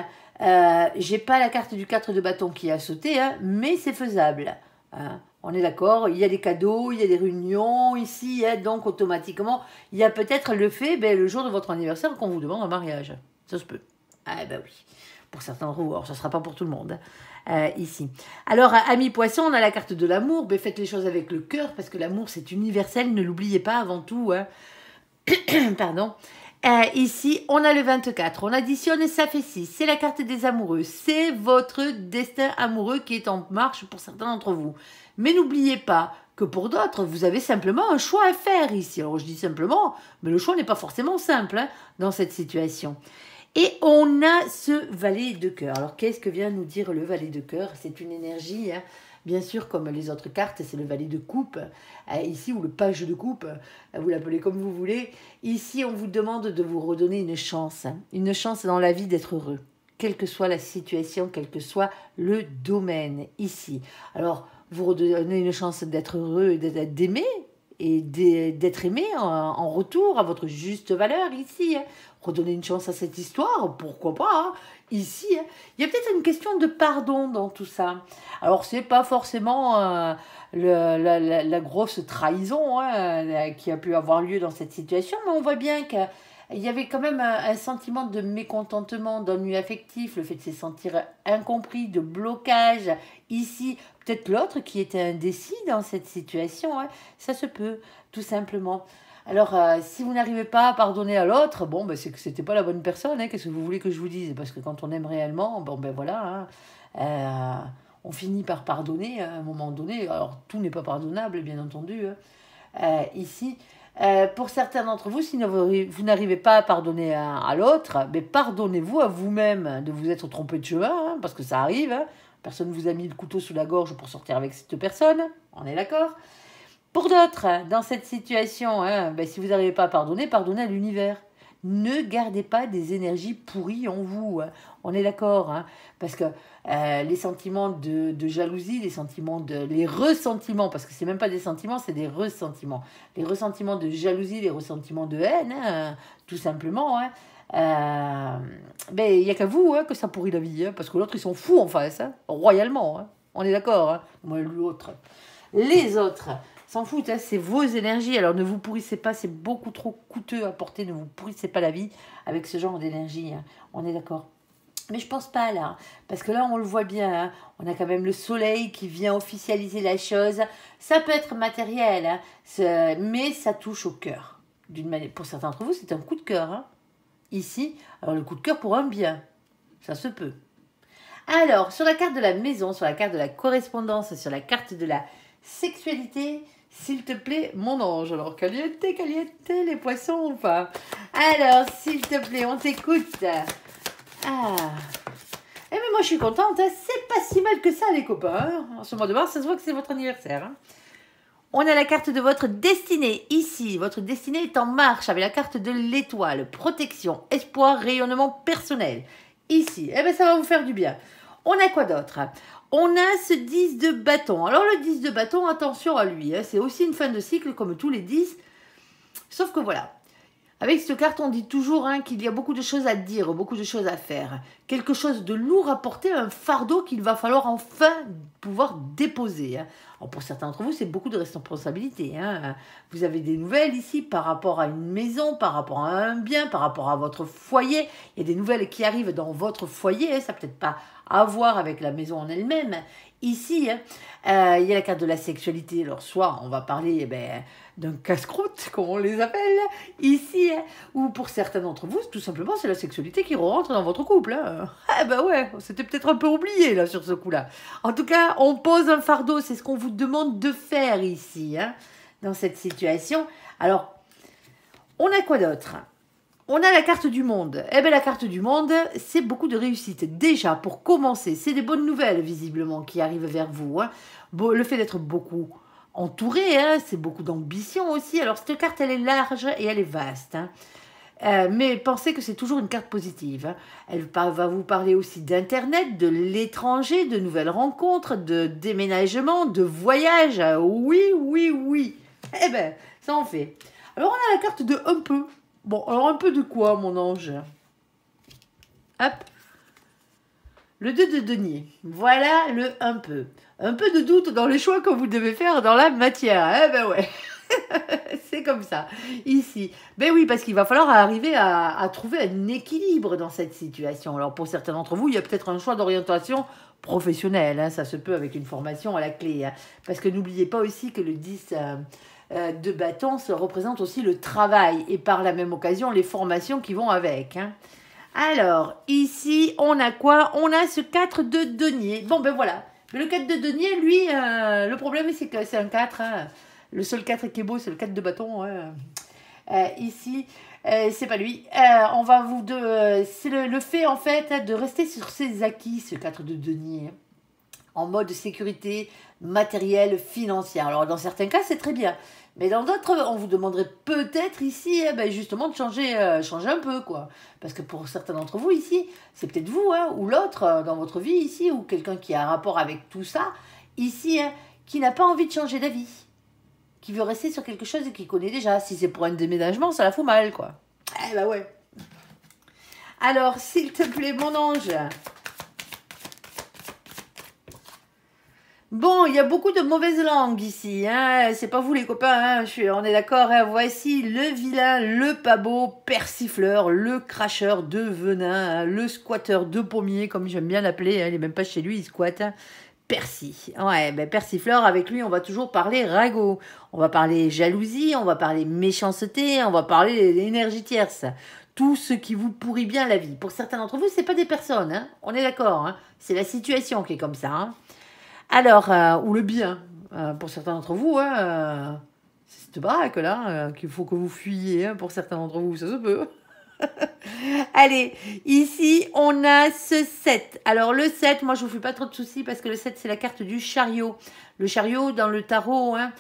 j'ai pas la carte du 4 de bâton qui a sauté, hein, mais c'est faisable. Hein. On est d'accord, il y a des cadeaux, il y a des réunions ici, hein, donc automatiquement, il y a peut-être le fait, le jour de votre anniversaire, qu'on vous demande un mariage. Ça se peut. Ah ben oui. Pour certains d'entre vous. Alors, ça ne sera pas pour tout le monde. Ici. Alors, amis poissons, on a la carte de l'amour. Ben, faites les choses avec le cœur, parce que l'amour, c'est universel. Ne l'oubliez pas avant tout. Hein. Pardon. Ici, on a le 24. On additionne, ça fait 6. C'est la carte des amoureux. C'est votre destin amoureux qui est en marche pour certains d'entre vous. Mais n'oubliez pas que pour d'autres, vous avez simplement un choix à faire ici. Alors, je dis simplement, mais le choix n'est pas forcément simple hein, dans cette situation. Et on a ce valet de cœur. Alors, qu'est-ce que vient nous dire le valet de cœur? C'est une énergie, hein, bien sûr, comme les autres cartes, c'est le valet de coupe, ici, ou le page de coupe, vous l'appelez comme vous voulez. Ici, on vous demande de vous redonner une chance dans la vie d'être heureux, quelle que soit la situation, quel que soit le domaine, ici. Alors, vous redonnez une chance d'être heureux, d'aimer, et d'être aimé en retour à votre juste valeur ici. Hein. Redonner une chance à cette histoire, pourquoi pas, hein. Ici. Hein. Il y a peut-être une question de pardon dans tout ça. Alors, c'est pas forcément la grosse trahison hein, qui a pu avoir lieu dans cette situation, mais on voit bien qu'il y avait quand même un sentiment de mécontentement, d'ennui affectif, le fait de se sentir incompris, de blocage. Ici, peut-être l'autre qui était indécis dans cette situation, hein, ça se peut, tout simplement. Alors, si vous n'arrivez pas à pardonner à l'autre, bon, ben, c'est que c'était pas la bonne personne. Hein, qu'est-ce que vous voulez que je vous dise? Parce que quand on aime réellement, bon, ben voilà, hein, on finit par pardonner à un moment donné. Alors, tout n'est pas pardonnable, bien entendu. Hein. Ici, pour certains d'entre vous, si vous n'arrivez pas à pardonner à l'autre, mais pardonnez-vous à vous-même de vous être trompé de chemin, hein, parce que ça arrive. Hein. Personne ne vous a mis le couteau sous la gorge pour sortir avec cette personne. On est d'accord? Pour d'autres, dans cette situation, hein, ben, si vous n'arrivez pas à pardonner, pardonnez à l'univers. Ne gardez pas des énergies pourries en vous. Hein. On est d'accord. Hein, parce que les sentiments de jalousie, les ressentiments, parce que c'est même pas des sentiments, c'est des ressentiments. Les ressentiments de jalousie, les ressentiments de haine, hein, tout simplement. Hein, ben, il n'y a qu'à vous hein, que ça pourrit la vie. Hein, parce que l'autre, ils sont fous en face, hein, royalement. Hein, on est d'accord. Hein, moi, l'autre. Les autres s'en foutent, hein, c'est vos énergies. Alors ne vous pourrissez pas, c'est beaucoup trop coûteux à porter. Ne vous pourrissez pas la vie avec ce genre d'énergie. Hein. On est d'accord. Mais je pense pas là, parce que là on le voit bien, hein, on a quand même le soleil qui vient officialiser la chose. Ça peut être matériel, hein, mais ça touche au cœur. D'une manière, pour certains d'entre vous, c'est un coup de cœur. Hein. Ici, alors le coup de cœur pour un bien, ça se peut. Alors, sur la carte de la maison, sur la carte de la correspondance, sur la carte de la sexualité, s'il te plaît, mon ange. Alors, caliente, les poissons ou pas? Alors, s'il te plaît, on t'écoute. Ah. Eh mais moi, je suis contente. Hein. C'est pas si mal que ça, les copains. Hein. En ce mois de mars, ça se voit que c'est votre anniversaire. Hein. On a la carte de votre destinée. Ici, votre destinée est en marche avec la carte de l'étoile. Protection, espoir, rayonnement personnel. Ici, eh ben, ça va vous faire du bien. On a quoi d'autre? On a ce 10 de bâton. Alors le 10 de bâton, attention à lui. Hein, c'est aussi une fin de cycle comme tous les 10. Sauf que voilà. Avec cette carte, on dit toujours hein, qu'il y a beaucoup de choses à dire, beaucoup de choses à faire. Quelque chose de lourd à porter, un fardeau qu'il va falloir enfin pouvoir déposer. Hein. Alors pour certains d'entre vous, c'est beaucoup de responsabilités. Hein. Vous avez des nouvelles ici par rapport à une maison, par rapport à un bien, par rapport à votre foyer. Il y a des nouvelles qui arrivent dans votre foyer. Hein. Ça n'a peut-être pas à voir avec la maison en elle-même. Ici, hein, il y a la carte de la sexualité. Alors soit on va parler d'un casse-croûte, comme on les appelle, ici, hein, ou pour certains d'entre vous, tout simplement, c'est la sexualité qui rentre dans votre couple. Hein. Ah ben ouais, c'était peut-être un peu oublié là sur ce coup-là. En tout cas, on pose un fardeau, c'est ce qu'on vous demande de faire ici, hein, dans cette situation. Alors, on a quoi d'autre? On a la carte du monde. Eh bien, la carte du monde, c'est beaucoup de réussite. Déjà, pour commencer, c'est des bonnes nouvelles, visiblement, qui arrivent vers vous. Hein. Bon, le fait d'être beaucoup entouré, hein, c'est beaucoup d'ambition aussi. Alors, cette carte, elle est large et elle est vaste. Hein. Mais pensez que c'est toujours une carte positive. Hein. Elle va vous parler aussi d'Internet, de l'étranger, de nouvelles rencontres, de déménagement, de voyage. Oui, oui, oui. Eh bien, ça en fait. Alors, on a la carte de un peu. Bon, alors un peu de quoi, mon ange? Hop. Le 2 de denier. Voilà le un peu. Un peu de doute dans les choix que vous devez faire dans la matière. Eh ben ouais. C'est comme ça. Ici. Ben oui, parce qu'il va falloir arriver à trouver un équilibre dans cette situation. Alors pour certains d'entre vous, il y a peut-être un choix d'orientation professionnelle. Hein, ça se peut avec une formation à la clé. Hein, parce que n'oubliez pas aussi que le 10... de bâton, ça représente aussi le travail et par la même occasion les formations qui vont avec. Hein. Alors, ici, on a quoi? On a ce 4 de denier. Bon, ben voilà. Mais le 4 de denier, lui, le problème, c'est que c'est un 4. Hein. Le seul 4 qui est beau, c'est le 4 de bâton. Hein. Ici, c'est pas lui. On va vous... c'est le fait, en fait, de rester sur ses acquis, ce 4 de denier. En mode sécurité matérielle, financière. Alors, dans certains cas, c'est très bien. Mais dans d'autres, on vous demanderait peut-être ici, justement, de changer un peu, quoi. Parce que pour certains d'entre vous ici, c'est peut-être vous, hein, ou l'autre dans votre vie ici, ou quelqu'un qui a un rapport avec tout ça, ici, hein, qui n'a pas envie de changer d'avis, qui veut rester sur quelque chose qu'il connaît déjà. Si c'est pour un déménagement, ça la fout mal, quoi. Eh ben ouais. Alors, s'il te plaît, mon ange... Bon, il y a beaucoup de mauvaises langues ici, hein. C'est pas vous les copains, hein. On est d'accord, hein. Voici le vilain, le pas beau, persifleur, le cracheur de venin, hein, le squatteur de pommier, comme j'aime bien l'appeler, hein. Il est même pas chez lui, il squatte, hein. Percy. Ouais, ben persifleur, avec lui, on va toujours parler ragot. On va parler jalousie, on va parler méchanceté, on va parler énergie tierce. Tout ce qui vous pourrit bien la vie. Pour certains d'entre vous, c'est pas des personnes, hein. On est d'accord, hein. C'est la situation qui est comme ça, hein. Alors, ou le bien, pour certains d'entre vous, hein, c'est cette baraque-là qu'il faut que vous fuyiez, hein, pour certains d'entre vous, ça se peut. Allez, ici, on a ce 7. Alors, le 7, moi, je ne vous fais pas trop de soucis parce que le 7, c'est la carte du chariot. Le chariot, dans le tarot, hein,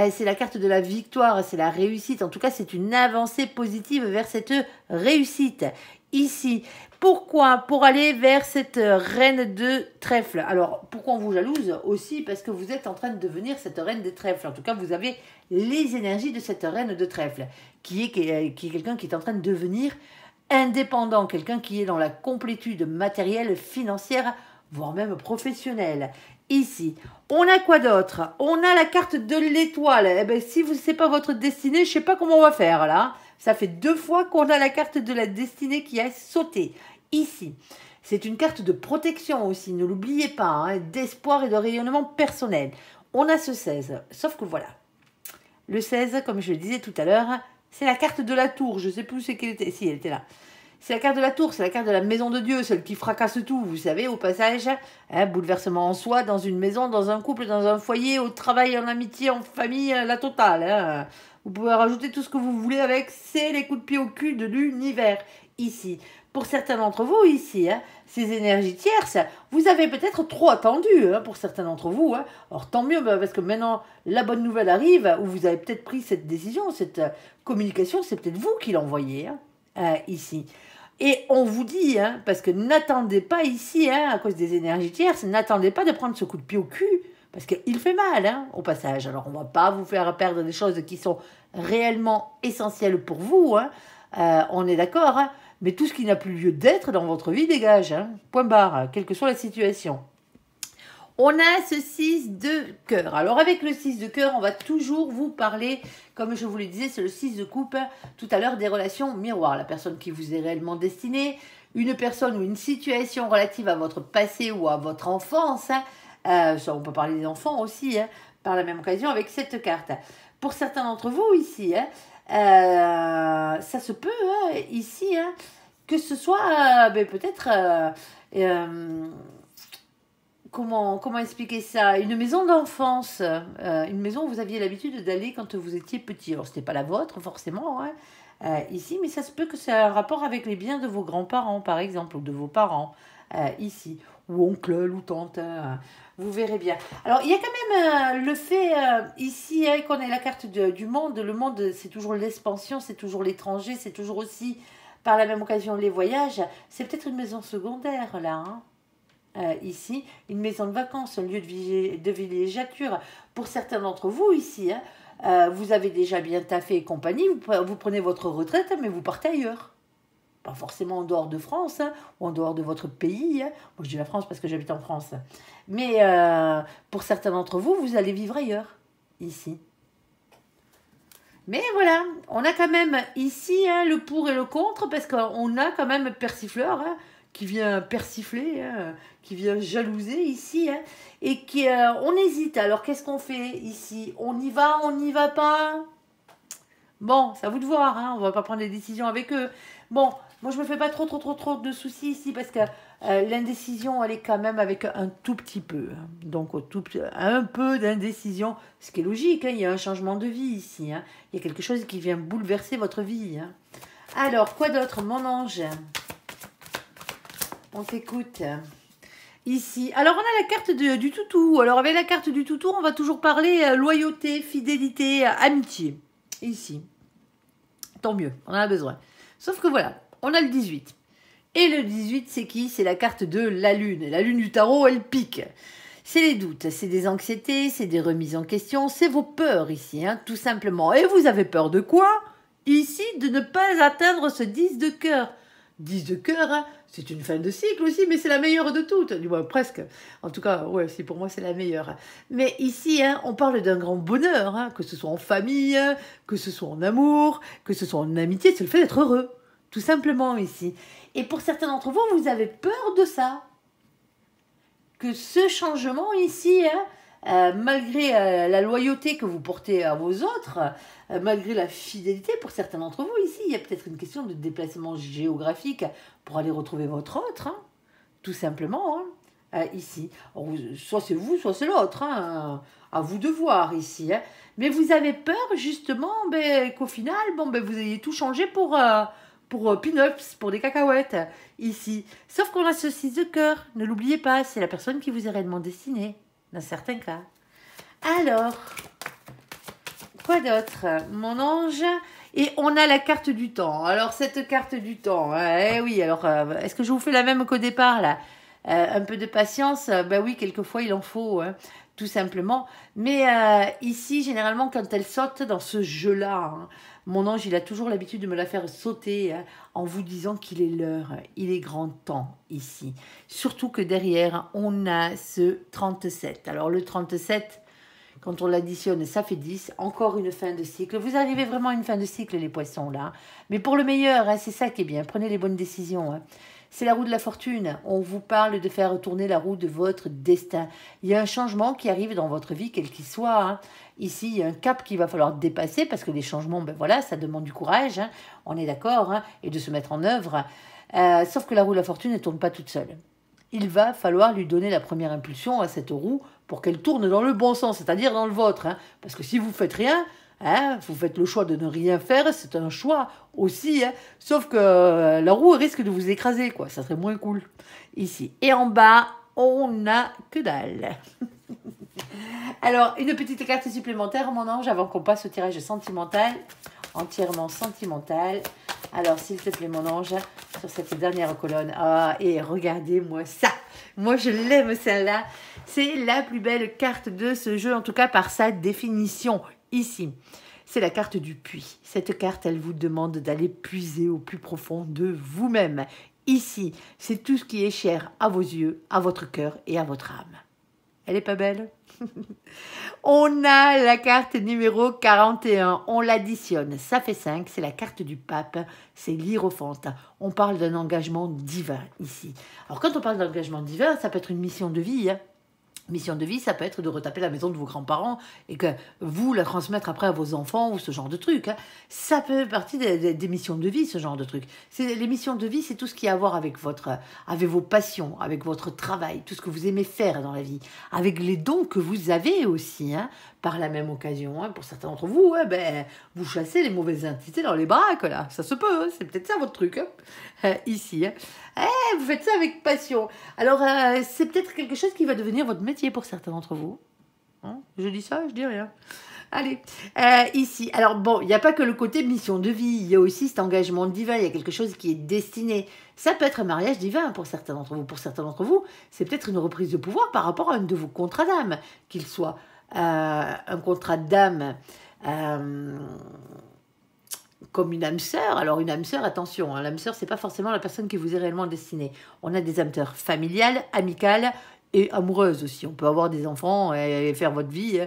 c'est la carte de la victoire, c'est la réussite. En tout cas, c'est une avancée positive vers cette réussite. Ici, pourquoi? Pour aller vers cette reine de trèfle. Alors, pourquoi on vous jalouse? Aussi parce que vous êtes en train de devenir cette reine de trèfle. En tout cas, vous avez les énergies de cette reine de trèfle, qui est quelqu'un qui est en train de devenir indépendant, quelqu'un qui est dans la complétude matérielle, financière, voire même professionnelle. Ici, on a quoi d'autre? On a la carte de l'étoile. Eh ben, si ce n'est pas votre destinée, je ne sais pas comment on va faire là. Ça fait 2 fois qu'on a la carte de la destinée qui a sauté. Ici, c'est une carte de protection aussi, ne l'oubliez pas, hein, d'espoir et de rayonnement personnel. On a ce 16, sauf que voilà. Le 16, comme je le disais tout à l'heure, c'est la carte de la tour. Je ne sais plus c'est qu'elle était. Si, elle était là. C'est la carte de la tour, c'est la carte de la maison de Dieu, celle qui fracasse tout, vous savez, au passage. Hein, bouleversement en soi, dans une maison, dans un couple, dans un foyer, au travail, en amitié, en famille, la totale. Hein. Vous pouvez rajouter tout ce que vous voulez avec, c'est les coups de pied au cul de l'univers, ici. Pour certains d'entre vous, ici, hein, ces énergies tierces, vous avez peut-être trop attendu, hein, pour certains d'entre vous. Hein. Alors tant mieux, parce que maintenant, la bonne nouvelle arrive, où vous avez peut-être pris cette décision, cette communication, c'est peut-être vous qui l'envoyez, hein, ici. Et on vous dit, hein, parce que n'attendez pas ici, hein, à cause des énergies tierces, n'attendez pas de prendre ce coup de pied au cul, parce qu'il fait mal, hein, au passage. Alors, on ne va pas vous faire perdre des choses qui sont réellement essentielles pour vous, hein. On est d'accord, hein, mais tout ce qui n'a plus lieu d'être dans votre vie dégage, hein, point barre, quelle que soit la situation. On a ce 6 de cœur. Alors avec le 6 de cœur, on va toujours vous parler, comme je vous le disais, c'est le 6 de coupe, tout à l'heure, des relations miroirs. La personne qui vous est réellement destinée, une personne ou une situation relative à votre passé ou à votre enfance. Hein. On peut parler des enfants aussi, hein, par la même occasion, avec cette carte. Pour certains d'entre vous ici, hein, ça se peut, hein, ici, hein, que ce soit peut-être... Comment expliquer ça? Une maison d'enfance, une maison où vous aviez l'habitude d'aller quand vous étiez petit. Alors, ce n'était pas la vôtre, forcément, hein, ici, mais ça se peut que ça ait un rapport avec les biens de vos grands-parents, par exemple, ou de vos parents, ici, ou oncle, ou tante, vous verrez bien. Alors, il y a quand même le fait, ici, hein, qu'on ait la carte du monde. Le monde, c'est toujours l'expansion, c'est toujours l'étranger, c'est toujours aussi, par la même occasion, les voyages. C'est peut-être une maison secondaire, là, hein. Ici, une maison de vacances, un lieu de villégiature. Pour certains d'entre vous ici, hein, vous avez déjà bien taffé et compagnie, vous prenez votre retraite, mais vous partez ailleurs. Pas forcément en dehors de France, hein, ou en dehors de votre pays. Hein. Moi, je dis la France parce que j'habite en France. Mais pour certains d'entre vous, vous allez vivre ailleurs, ici. Mais voilà, on a quand même ici, hein, le pour et le contre, parce qu'on a quand même Persifleur, hein, qui vient persifler, hein, qui vient jalouser ici, hein, et qui, on hésite. Alors qu'est-ce qu'on fait ici? On y va pas? Bon, c'est à vous de voir, hein, on va pas prendre des décisions avec eux. Bon, moi je me fais pas trop de soucis ici, parce que l'indécision, elle est quand même avec un tout petit peu. Hein. Donc un peu d'indécision, ce qui est logique, hein, il y a un changement de vie ici. Hein. Il y a quelque chose qui vient bouleverser votre vie. Hein. Alors, quoi d'autre, mon ange? On t'écoute. Ici. Alors, on a la carte du toutou. Alors, avec la carte du toutou, on va toujours parler loyauté, fidélité, amitié. Ici. Tant mieux, on en a besoin. Sauf que voilà, on a le 18. Et le 18, c'est qui? C'est la carte de la lune. Et la lune du tarot, elle pique. C'est les doutes, c'est des anxiétés, c'est des remises en question, c'est vos peurs ici, hein, tout simplement. Et vous avez peur de quoi? Ici, de ne pas atteindre ce 10 de cœur. 10 de cœur, hein, c'est une fin de cycle aussi, mais c'est la meilleure de toutes, du moins presque. En tout cas, ouais, si pour moi c'est la meilleure. Mais ici, hein, on parle d'un grand bonheur, hein, que ce soit en famille, que ce soit en amour, que ce soit en amitié, c'est le fait d'être heureux, tout simplement ici. Et pour certains d'entre vous, vous avez peur de ça. Que ce changement ici, hein, malgré la loyauté que vous portez à vos autres, malgré la fidélité pour certains d'entre vous ici, il y a peut-être une question de déplacement géographique pour aller retrouver votre autre, hein, tout simplement, hein, ici. Alors, soit c'est vous, soit c'est l'autre, hein, à vous de voir ici. Hein. Mais vous avez peur justement qu'au final, vous ayez tout changé pour pin-ups, pour des cacahuètes, ici. Sauf qu'on a ce 6 de cœur, ne l'oubliez pas, c'est la personne qui vous est réellement destinée, dans certains cas. Alors, quoi d'autre, mon ange? Et on a la carte du temps. Alors, cette carte du temps, oui, alors, est-ce que je vous fais la même qu'au départ, là? Un peu de patience, oui, quelquefois, il en faut, hein, tout simplement. Mais ici, généralement, quand elle saute dans ce jeu-là, hein, mon ange, il a toujours l'habitude de me la faire sauter hein, en vous disant qu'il est l'heure. Il est grand temps ici. Surtout que derrière, on a ce 37. Alors, le 37, quand on l'additionne, ça fait 10. Encore une fin de cycle. Vous arrivez vraiment à une fin de cycle, les poissons, là. Mais pour le meilleur, hein, c'est ça qui est bien. Prenez les bonnes décisions. Hein. C'est la roue de la fortune. On vous parle de faire tourner la roue de votre destin. Il y a un changement qui arrive dans votre vie, quel qu'il soit. Hein. Ici, il y a un cap qu'il va falloir dépasser parce que les changements, voilà, ça demande du courage. Hein. On est d'accord, hein, et de se mettre en œuvre. Sauf que la roue de la fortune ne tourne pas toute seule. Il va falloir lui donner la première impulsion à cette roue pour qu'elle tourne dans le bon sens, c'est-à-dire dans le vôtre. Hein. Parce que si vous faites rien, hein, vous faites le choix de ne rien faire, c'est un choix aussi. Hein. Sauf que la roue risque de vous écraser, quoi. Ça serait moins cool. Ici. Et en bas, on n'a que dalle. Alors, une petite carte supplémentaire, mon ange, avant qu'on passe au tirage sentimental. Entièrement sentimental. Alors, s'il te plaît, mon ange, sur cette dernière colonne. Ah, et regardez-moi ça. Moi, je l'aime, celle-là. C'est la plus belle carte de ce jeu, en tout cas par sa définition. Ici, c'est la carte du puits. Cette carte, elle vous demande d'aller puiser au plus profond de vous-même. Ici, c'est tout ce qui est cher à vos yeux, à votre cœur et à votre âme. Elle est pas belle? On a la carte numéro 41, on l'additionne, ça fait 5, c'est la carte du pape, c'est l'Hiérophante. On parle d'un engagement divin ici. Alors quand on parle d'engagement divin, ça peut être une mission de vie, hein. Mission de vie, ça peut être de retaper la maison de vos grands-parents et que vous la transmettre après à vos enfants ou ce genre de truc. Hein. Ça peut faire partie des missions de vie, ce genre de truc. Les missions de vie, c'est tout ce qui a à voir avec vos passions, avec votre travail, tout ce que vous aimez faire dans la vie, avec les dons que vous avez aussi, hein, par la même occasion. Hein. Pour certains d'entre vous, ouais, vous chassez les mauvaises entités dans les baraques, là. Ça se peut, hein. C'est peut-être ça votre truc, hein. Ici. Hein. Vous faites ça avec passion. Alors, c'est peut-être quelque chose qui va devenir votre métier pour certains d'entre vous. Hein, je dis ça, je dis rien. Allez, ici. Alors, bon, il n'y a pas que le côté mission de vie. Il y a aussi cet engagement divin. Il y a quelque chose qui est destiné. Ça peut être un mariage divin pour certains d'entre vous. Pour certains d'entre vous, c'est peut-être une reprise de pouvoir par rapport à un de vos contrats d'âme. Qu'il soit un contrat d'âme... comme une âme sœur. Alors une âme sœur, attention, hein, l'âme sœur, c'est pas forcément la personne qui vous est réellement destinée. On a des âmes sœurs familiales, amicales et amoureuses aussi. On peut avoir des enfants et faire votre vie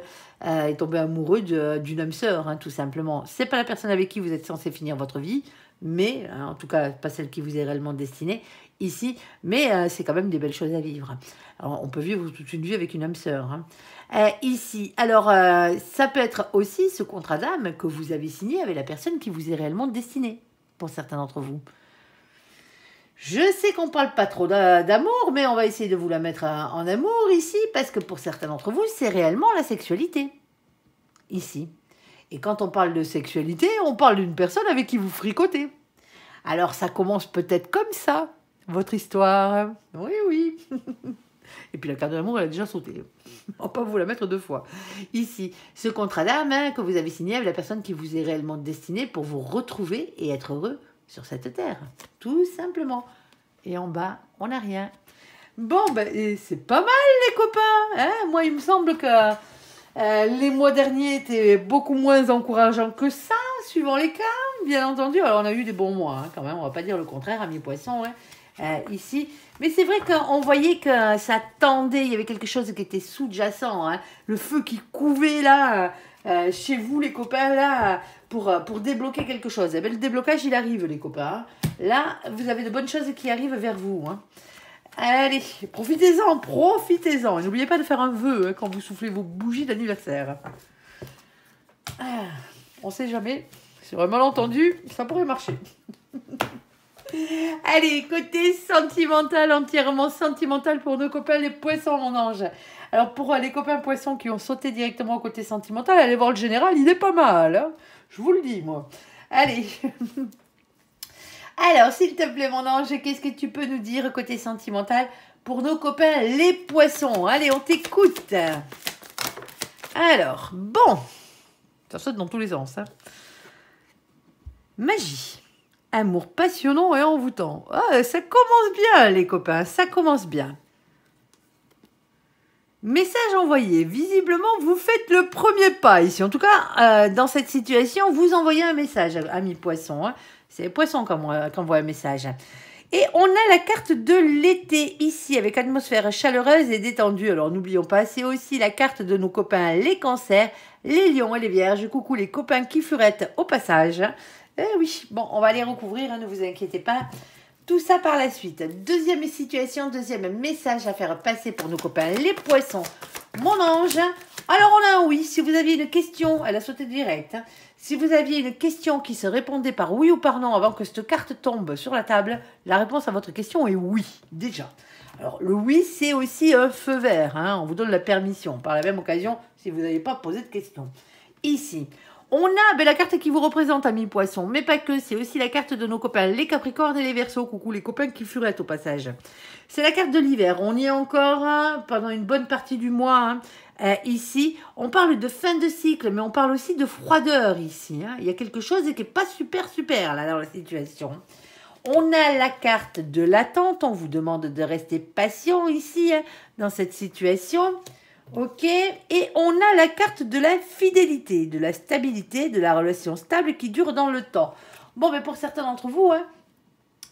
et tomber amoureux d'une âme sœur, hein, tout simplement. C'est pas la personne avec qui vous êtes censé finir votre vie, mais en tout cas pas celle qui vous est réellement destinée ici, mais c'est quand même des belles choses à vivre. Alors, on peut vivre toute une vie avec une âme sœur. Hein. Ici, alors ça peut être aussi ce contrat d'âme que vous avez signé avec la personne qui vous est réellement destinée, pour certains d'entre vous. Je sais qu'on parle pas trop d'amour, mais on va essayer de vous la mettre en amour ici, parce que pour certains d'entre vous, c'est réellement la sexualité. Ici. Et quand on parle de sexualité, on parle d'une personne avec qui vous fricotez. Alors ça commence peut-être comme ça, votre histoire. Oui, oui. Et puis la carte de l'amour, elle a déjà sauté. On va pas vous la mettre deux fois. Ici, ce contrat d'âme hein, que vous avez signé avec la personne qui vous est réellement destinée pour vous retrouver et être heureux sur cette terre. Tout simplement. Et en bas, on n'a rien. Bon, c'est pas mal les copains. Hein, moi, il me semble que les mois derniers étaient beaucoup moins encourageants que ça, suivant les cas. bien entendu. Alors, on a eu des bons mois, hein, quand même. On va pas dire le contraire, amis poissons, ici. Mais c'est vrai qu'on voyait que ça tendait. Il y avait quelque chose qui était sous-jacent. Hein, le feu qui couvait, là, chez vous, les copains, là, pour débloquer quelque chose. Eh bien, le déblocage, il arrive, les copains. Là, vous avez de bonnes choses qui arrivent vers vous. Hein. Allez, profitez-en, profitez-en. N'oubliez pas de faire un vœu quand vous soufflez vos bougies d'anniversaire. On sait jamais. Sur un malentendu, ça pourrait marcher. Allez, côté sentimental, entièrement sentimental pour nos copains les poissons, mon ange. Alors, pour les copains poissons qui ont sauté directement au côté sentimental, allez voir le général, il est pas mal. Hein, je vous le dis, moi. Allez. Alors, s'il te plaît, mon ange, qu'est-ce que tu peux nous dire côté sentimental pour nos copains les poissons? Allez, on t'écoute. Alors, bon. Ça saute dans tous les sens. Hein. Magie. Amour passionnant et envoûtant. Ah, ça commence bien, les copains. Ça commence bien. Message envoyé. Visiblement, vous faites le premier pas ici. En tout cas, dans cette situation, vous envoyez un message, amis poissons. Hein. C'est les poissons qui envoient un message. Et on a la carte de l'été ici, avec atmosphère chaleureuse et détendue. Alors, n'oublions pas, c'est aussi la carte de nos copains les cancers, les lions et les vierges. Coucou les copains qui furettent au passage. Eh oui, bon, on va les recouvrir, hein, ne vous inquiétez pas. Tout ça par la suite. Deuxième situation, deuxième message à faire passer pour nos copains les poissons. Mon ange. Alors, on a un oui. Si vous aviez une question, elle a sauté direct. Hein. Si vous aviez une question qui se répondait par oui ou par non avant que cette carte tombe sur la table, la réponse à votre question est oui, déjà. Alors, le oui, c'est aussi un feu vert. Hein. On vous donne la permission. Par la même occasion, si vous n'avez pas posé de question. Ici, on a la carte qui vous représente, amis poissons, mais pas que, c'est aussi la carte de nos copains, les capricornes et les verseaux. Coucou les copains qui furettent au passage. C'est la carte de l'hiver, on y est encore hein, pendant une bonne partie du mois. Hein. Ici, on parle de fin de cycle, mais on parle aussi de froideur ici. Hein. Il y a quelque chose qui n'est pas super là dans la situation. On a la carte de l'attente, on vous demande de rester patient ici, hein, dans cette situation. Ok, et on a la carte de la fidélité, de la stabilité, de la relation stable qui dure dans le temps. Bon, mais pour certains d'entre vous, hein,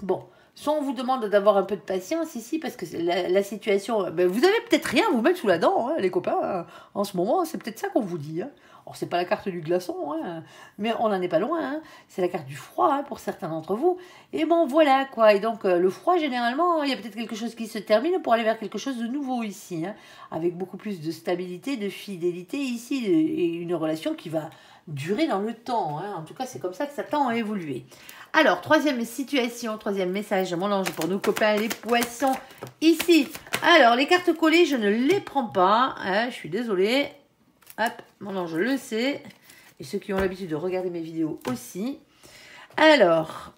bon, soit on vous demande d'avoir un peu de patience ici, parce que la situation, ben, vous avez peut-être rien à vous mettre sous la dent, hein, les copains, hein, en ce moment, c'est peut-être ça qu'on vous dit. Hein. Alors, c'est pas la carte du glaçon, hein, mais on n'en est pas loin. Hein. C'est la carte du froid hein, pour certains d'entre vous. Et bon, voilà quoi. Et donc, le froid, généralement, il y a peut-être quelque chose qui se termine pour aller vers quelque chose de nouveau ici. Hein, avec beaucoup plus de stabilité, de fidélité ici. Et une relation qui va durer dans le temps. Hein. En tout cas, c'est comme ça que ça tend à évoluer. Alors, troisième situation, troisième message, mon ange, pour nos copains les poissons ici. Alors, les cartes collées, je ne les prends pas. Hein, je suis désolée. Hop, mon ange le sait. Et ceux qui ont l'habitude de regarder mes vidéos aussi. Alors,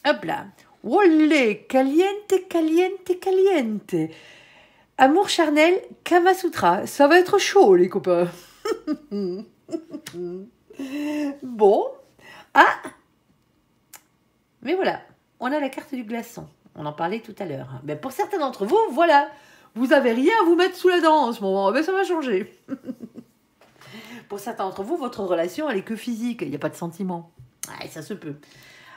hop là. Wolé, caliente, caliente, caliente. Amour charnel, Kama Sutra. Ça va être chaud, les copains. Bon. Ah. Mais voilà, on a la carte du glaçon. On en parlait tout à l'heure. Mais pour certains d'entre vous, voilà. Vous n'avez rien à vous mettre sous la dent en ce moment. Mais ça va changer. Pour certains d'entre vous, votre relation, elle est que physique. Il n'y a pas de sentiment. Ah, ça se peut.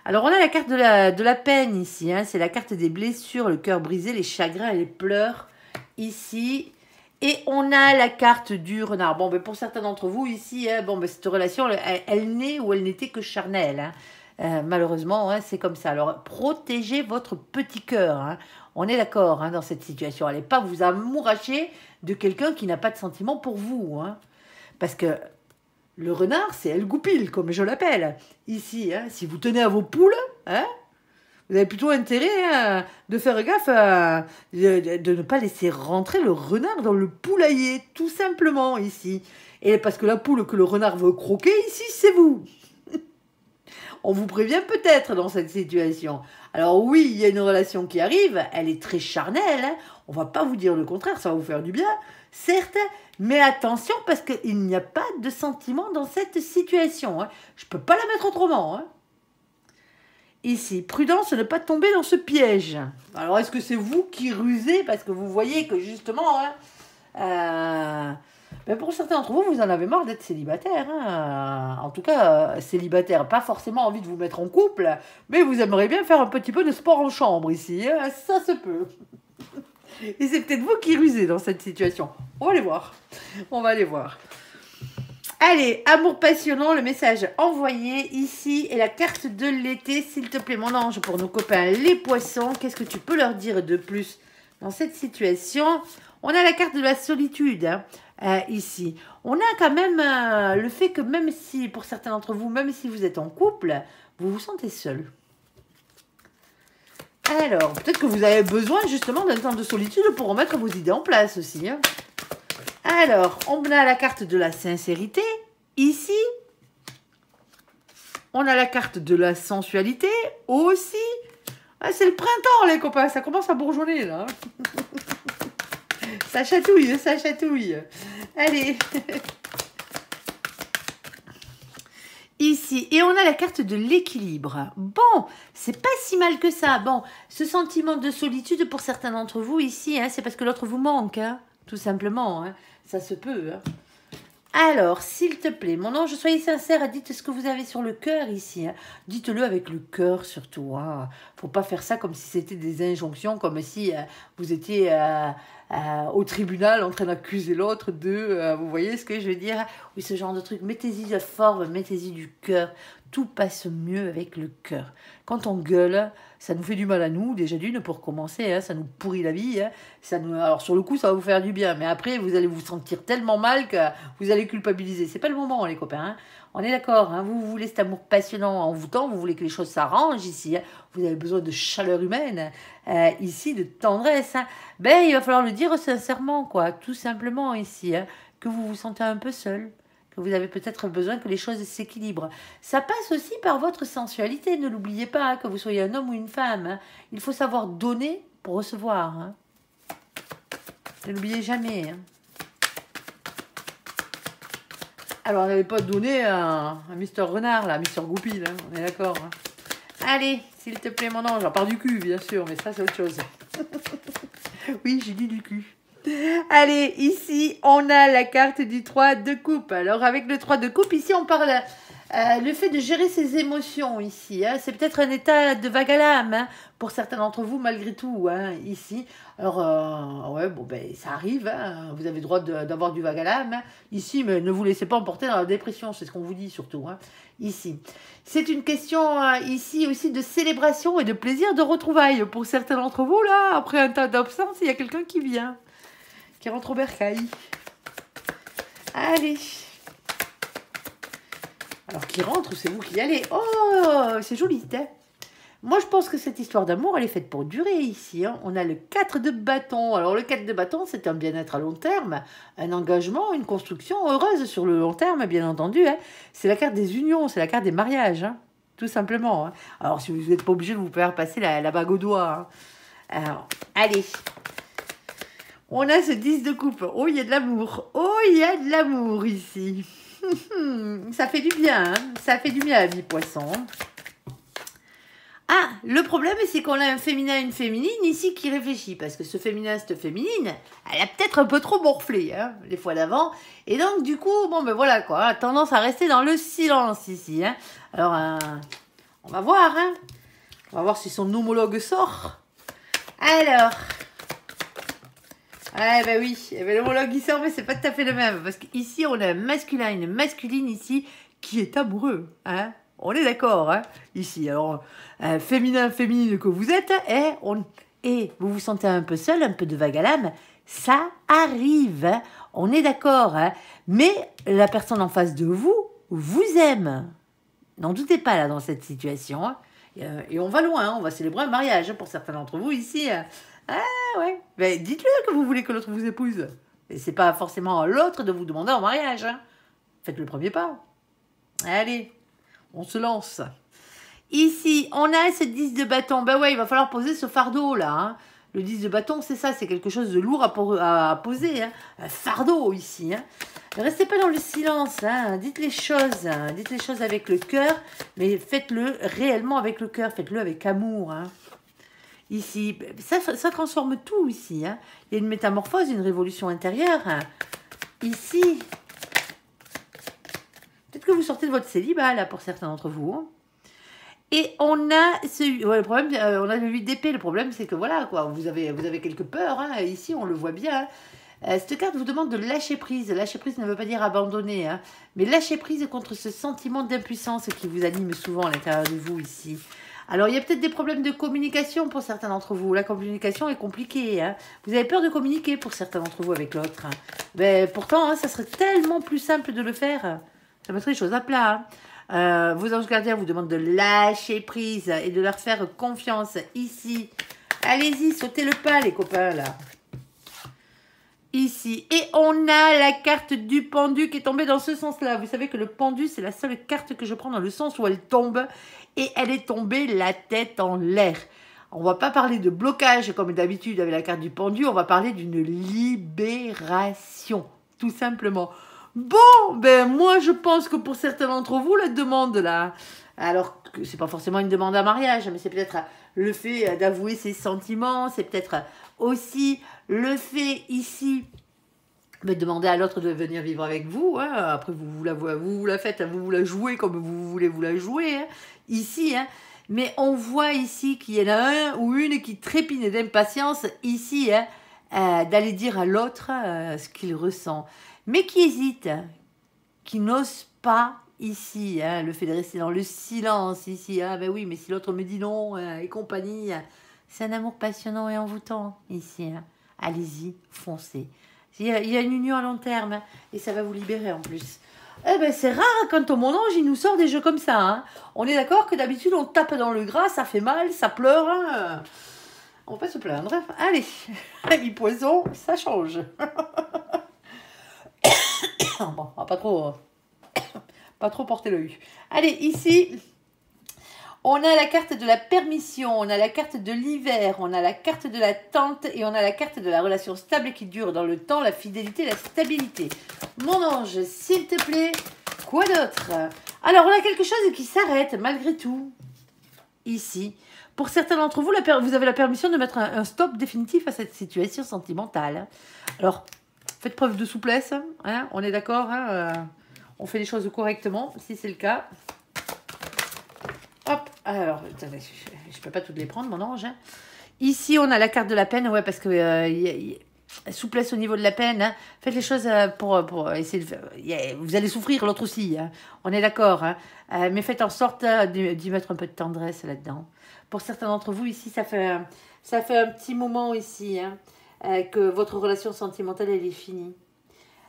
Alors, on a la carte de la peine ici. Hein. C'est la carte des blessures, le cœur brisé, les chagrins et les pleurs ici. Et on a la carte du renard. Bon, mais pour certains d'entre vous ici, hein, bon, mais cette relation, elle n'est ou elle n'était que charnelle. Hein. Malheureusement, hein, c'est comme ça. Alors, protégez votre petit cœur. Hein. On est d'accord hein, dans cette situation. Allez pas vous amouracher de quelqu'un qui n'a pas de sentiment pour vous. Hein. Parce que le renard, c'est El Goupil, comme je l'appelle. Ici, hein, si vous tenez à vos poules, hein, vous avez plutôt intérêt hein, de faire gaffe de ne pas laisser rentrer le renard dans le poulailler, tout simplement, ici. Et parce que la poule que le renard veut croquer, ici, c'est vous. On vous prévient peut-être dans cette situation. Alors oui, il y a une relation qui arrive, elle est très charnelle, hein. On ne va pas vous dire le contraire, ça va vous faire du bien, certes, mais attention parce qu'il n'y a pas de sentiment dans cette situation. Hein. Je ne peux pas la mettre autrement. Hein. Ici, prudence de ne pas tomber dans ce piège. Alors est-ce que c'est vous qui rusez parce que vous voyez que justement... Hein, Ben pour certains d'entre vous, vous en avez marre d'être célibataire. Hein. En tout cas, célibataire, pas forcément envie de vous mettre en couple, mais vous aimeriez bien faire un petit peu de sport en chambre ici. Hein. Ça se peut. Et c'est peut-être vous qui rusez dans cette situation. On va aller voir. On va aller voir. Allez, amour passionnant, le message envoyé ici et la carte de l'été, s'il te plaît, mon ange, pour nos copains les poissons. Qu'est-ce que tu peux leur dire de plus dans cette situation? On a la carte de la solitude ici. On a quand même le fait que même si, pour certains d'entre vous, même si vous êtes en couple, vous vous sentez seul. Alors, peut-être que vous avez besoin justement d'un temps de solitude pour remettre vos idées en place aussi. Hein. Alors, on a la carte de la sincérité, ici. On a la carte de la sensualité, aussi. Ah, c'est le printemps, les copains, ça commence à bourgeonner, là. Ça chatouille, ça chatouille. Allez. Ici, et on a la carte de l'équilibre. Bon, c'est pas si mal que ça. Bon, ce sentiment de solitude pour certains d'entre vous ici, hein, c'est parce que l'autre vous manque, hein, tout simplement. Hein. Ça se peut. Hein. Alors, s'il te plaît, mon ange, soyez sincère, dites ce que vous avez sur le cœur ici. Hein. Dites-le avec le cœur surtout. Hein. Faut pas faire ça comme si c'était des injonctions, comme si vous étiez au tribunal en train d'accuser l'autre de... vous voyez ce que je veux dire? Oui, ce genre de truc. Mettez-y de forme, mettez-y du cœur. Tout passe mieux avec le cœur. Quand on gueule, ça nous fait du mal à nous, déjà d'une pour commencer, hein, ça nous pourrit la vie. Hein, ça nous... Alors sur le coup, ça va vous faire du bien, mais après, vous allez vous sentir tellement mal que vous allez culpabiliser. C'est pas le moment, les copains. Hein. On est d'accord, hein, vous voulez cet amour passionnant en vous tend, vous voulez que les choses s'arrangent ici. Hein, vous avez besoin de chaleur humaine, ici, de tendresse. Hein. Ben, il va falloir le dire sincèrement, quoi, tout simplement ici, hein, que vous vous sentez un peu seul. Vous avez peut-être besoin que les choses s'équilibrent. Ça passe aussi par votre sensualité, ne l'oubliez pas, hein, que vous soyez un homme ou une femme. Hein. Il faut savoir donner pour recevoir. Hein. Ne l'oubliez jamais. Hein. Alors, on n'avait pas donné à Mister Renard, là, à Mister Goupil, hein, on est d'accord. Hein. Allez, s'il te plaît, mon ange, à part du cul, bien sûr, mais ça, c'est autre chose. Oui, j'ai dit du cul. Allez, ici, on a la carte du 3 de coupe. Alors, avec le 3 de coupe, ici, on parle le fait de gérer ses émotions, ici. Hein. C'est peut-être un état de vague à l'âme, hein, pour certains d'entre vous, malgré tout, hein, ici. Alors, ouais, bon, ben, ça arrive, hein. Vous avez le droit d'avoir du vague à l'âme, hein, ici, mais ne vous laissez pas emporter dans la dépression, c'est ce qu'on vous dit, surtout, hein, ici. C'est une question, ici, aussi, de célébration et de plaisir de retrouvailles. Pour certains d'entre vous, là, après un tas d'absence, il y a quelqu'un qui vient. Qui rentre au bercail. Allez. Alors, qui rentre, c'est vous qui y allez. Oh, c'est joli, hein. Moi, je pense que cette histoire d'amour, elle est faite pour durer ici. Hein. On a le 4 de bâton. Alors, le 4 de bâton, c'est un bien-être à long terme, un engagement, une construction heureuse sur le long terme, bien entendu. Hein. C'est la carte des unions, c'est la carte des mariages, hein. Tout simplement. Hein. Alors, si vous n'êtes pas obligé de vous faire passer la bague au doigt. Hein. Alors, allez. On a ce 10 de coupe. Oh, il y a de l'amour. Oh, il y a de l'amour ici. Ça fait du bien. Hein. Ça fait du bien à vie poisson. Ah, le problème, c'est qu'on a un féminin et une féminine ici qui réfléchit. Parce que ce féminin, cette féminine, elle a peut-être un peu trop morflé, hein, les fois d'avant. Et donc, du coup, bon, ben voilà, quoi. Elle a tendance à rester dans le silence ici. Hein. Alors, on va voir. Hein. On va voir si son homologue sort. Alors... Ah ben oui, l'homologue il sort, mais c'est pas tout à fait le même. Parce qu'ici, on a un masculin et une masculine ici qui est amoureux. Hein. On est d'accord, hein, ici. Alors, féminin, féminine que vous êtes, et vous vous sentez un peu seul, un peu de vague à l'âme, ça arrive. Hein. On est d'accord. Hein. Mais la personne en face de vous aime. N'en doutez pas là dans cette situation. Hein. Et on va loin, on va célébrer un mariage pour certains d'entre vous ici. Ah ouais, mais dites-le que vous voulez que l'autre vous épouse. Et c'est pas forcément à l'autre de vous demander en mariage. Hein. Faites le premier pas. Allez, on se lance. Ici, on a ce 10 de bâton. Ben ouais, il va falloir poser ce fardeau là. Hein. Le 10 de bâton, c'est ça, c'est quelque chose de lourd à poser. Hein. Un fardeau ici. Hein. Ne restez pas dans le silence. Hein. Dites les choses. Hein. Dites les choses avec le cœur, mais faites-le réellement avec le cœur. Faites-le avec amour. Hein. Ici, ça transforme tout ici. Hein. Il y a une métamorphose, une révolution intérieure. Hein. ici, peut-être que vous sortez de votre célibat, là, pour certains d'entre vous. Hein. Et on a le problème, on a le 8 d'épée. Le problème, c'est que voilà, quoi, vous avez quelques peurs. Hein. Ici, on le voit bien. Hein. Cette carte vous demande de lâcher prise. Lâcher prise ne veut pas dire abandonner, hein, mais lâcher prise contre ce sentiment d'impuissance qui vous anime souvent à l'intérieur de vous ici. Alors, il y a peut-être des problèmes de communication pour certains d'entre vous. La communication est compliquée. Hein. Vous avez peur de communiquer pour certains d'entre vous avec l'autre. Hein. Mais pourtant, hein, ça serait tellement plus simple de le faire. Ça mettrait les choses à plat. Hein. Vos anges gardiens vous demandent de lâcher prise et de leur faire confiance ici. Allez-y, sautez le pas, les copains, là. Ici. Et on a la carte du pendu qui est tombée dans ce sens-là. Vous savez que le pendu, c'est la seule carte que je prends dans le sens où elle tombe. Et elle est tombée la tête en l'air. On ne va pas parler de blocage comme d'habitude avec la carte du pendu. On va parler d'une libération. Tout simplement. Bon, ben moi je pense que pour certains d'entre vous, la demande là, alors que c'est pas forcément une demande à mariage, mais c'est peut-être le fait d'avouer ses sentiments, c'est peut-être aussi le fait ici de demander à l'autre de venir vivre avec vous. Hein. Après, vous la faites, vous vous la jouez comme vous voulez vous la jouer, hein. Ici. Hein. Mais on voit ici qu'il y en a un ou une qui trépigne d'impatience ici, hein, d'aller dire à l'autre ce qu'il ressent. Mais qui hésite, qui n'ose pas ici, hein, le fait de rester dans le silence ici. Ah ben oui, mais si l'autre me dit non et compagnie, c'est un amour passionnant et envoûtant ici. Hein. Allez-y, foncez. Il y a une union à long terme hein, et ça va vous libérer en plus. Eh ben c'est rare quand au Mon Ange il nous sort des jeux comme ça. Hein. On est d'accord que d'habitude on tape dans le gras, ça fait mal, ça pleure. Hein. On va pas se plaindre. Allez, les poissons, ça change. Bon, on va pas trop porter l'œil. Allez, ici, on a la carte de la permission, on a la carte de l'hiver, on a la carte de la tente et on a la carte de la relation stable qui dure dans le temps, la fidélité, la stabilité. Mon ange, s'il te plaît, quoi d'autre? Alors, on a quelque chose qui s'arrête malgré tout, ici. Pour certains d'entre vous, vous avez la permission de mettre un stop définitif à cette situation sentimentale. Alors, faites preuve de souplesse, hein, on est d'accord, hein, on fait les choses correctement, si c'est le cas. Hop, alors, attendez, je ne peux pas toutes les prendre, mon ange. Hein. Ici, on a la carte de la peine, ouais, parce que souplesse au niveau de la peine. Hein. Faites les choses pour essayer de... vous allez souffrir, l'autre aussi, hein. On est d'accord. Hein. Mais faites en sorte d'y mettre un peu de tendresse là-dedans. Pour certains d'entre vous, ici, ça fait un petit moment ici, hein. Que votre relation sentimentale, elle est finie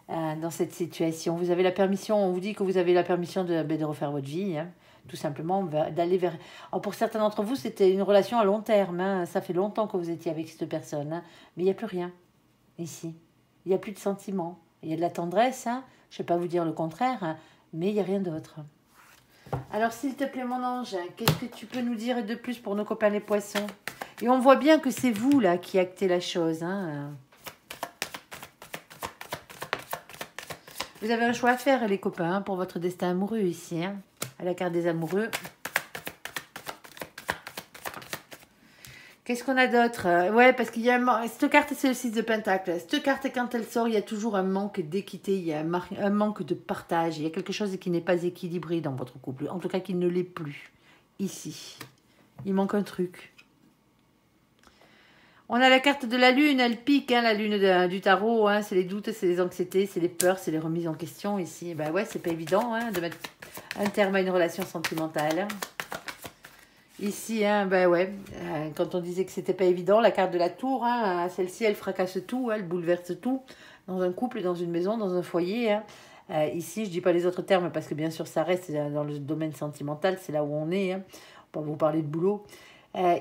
dans cette situation. Vous avez la permission, on vous dit que vous avez la permission de refaire votre vie, hein, tout simplement, d'aller vers... Alors pour certains d'entre vous, c'était une relation à long terme, hein, ça fait longtemps que vous étiez avec cette personne, hein, mais il n'y a plus rien ici. Il n'y a plus de sentiments. Il y a de la tendresse, hein, je ne vais pas vous dire le contraire, hein, mais il n'y a rien d'autre. Alors s'il te plaît mon ange, qu'est-ce que tu peux nous dire de plus pour nos copains les poissons? Et on voit bien que c'est vous, là, qui actez la chose. Hein. Vous avez un choix à faire, les copains, hein, pour votre destin amoureux, ici. Hein. À la carte des amoureux. Qu'est-ce qu'on a d'autre? Ouais, parce qu'il y a cette carte, c'est le 6 de Pentacle. Cette carte, quand elle sort, il y a toujours un manque d'équité, il y a un manque de partage. Il y a quelque chose qui n'est pas équilibré dans votre couple. En tout cas, qui ne l'est plus. Ici. Il manque un truc. On a la carte de la lune, elle pique, hein, la lune du tarot, hein, c'est les doutes, c'est les anxiétés, c'est les peurs, c'est les remises en question ici. Ben ouais, c'est pas évident hein, de mettre un terme à une relation sentimentale. Ici, hein, ben ouais, quand on disait que c'était pas évident, la carte de la tour, hein, celle-ci, elle fracasse tout, hein, elle bouleverse tout, dans un couple, dans une maison, dans un foyer. Hein. Ici, je dis pas les autres termes parce que bien sûr, ça reste dans le domaine sentimental, c'est là où on est. Hein. On va vous parler de boulot.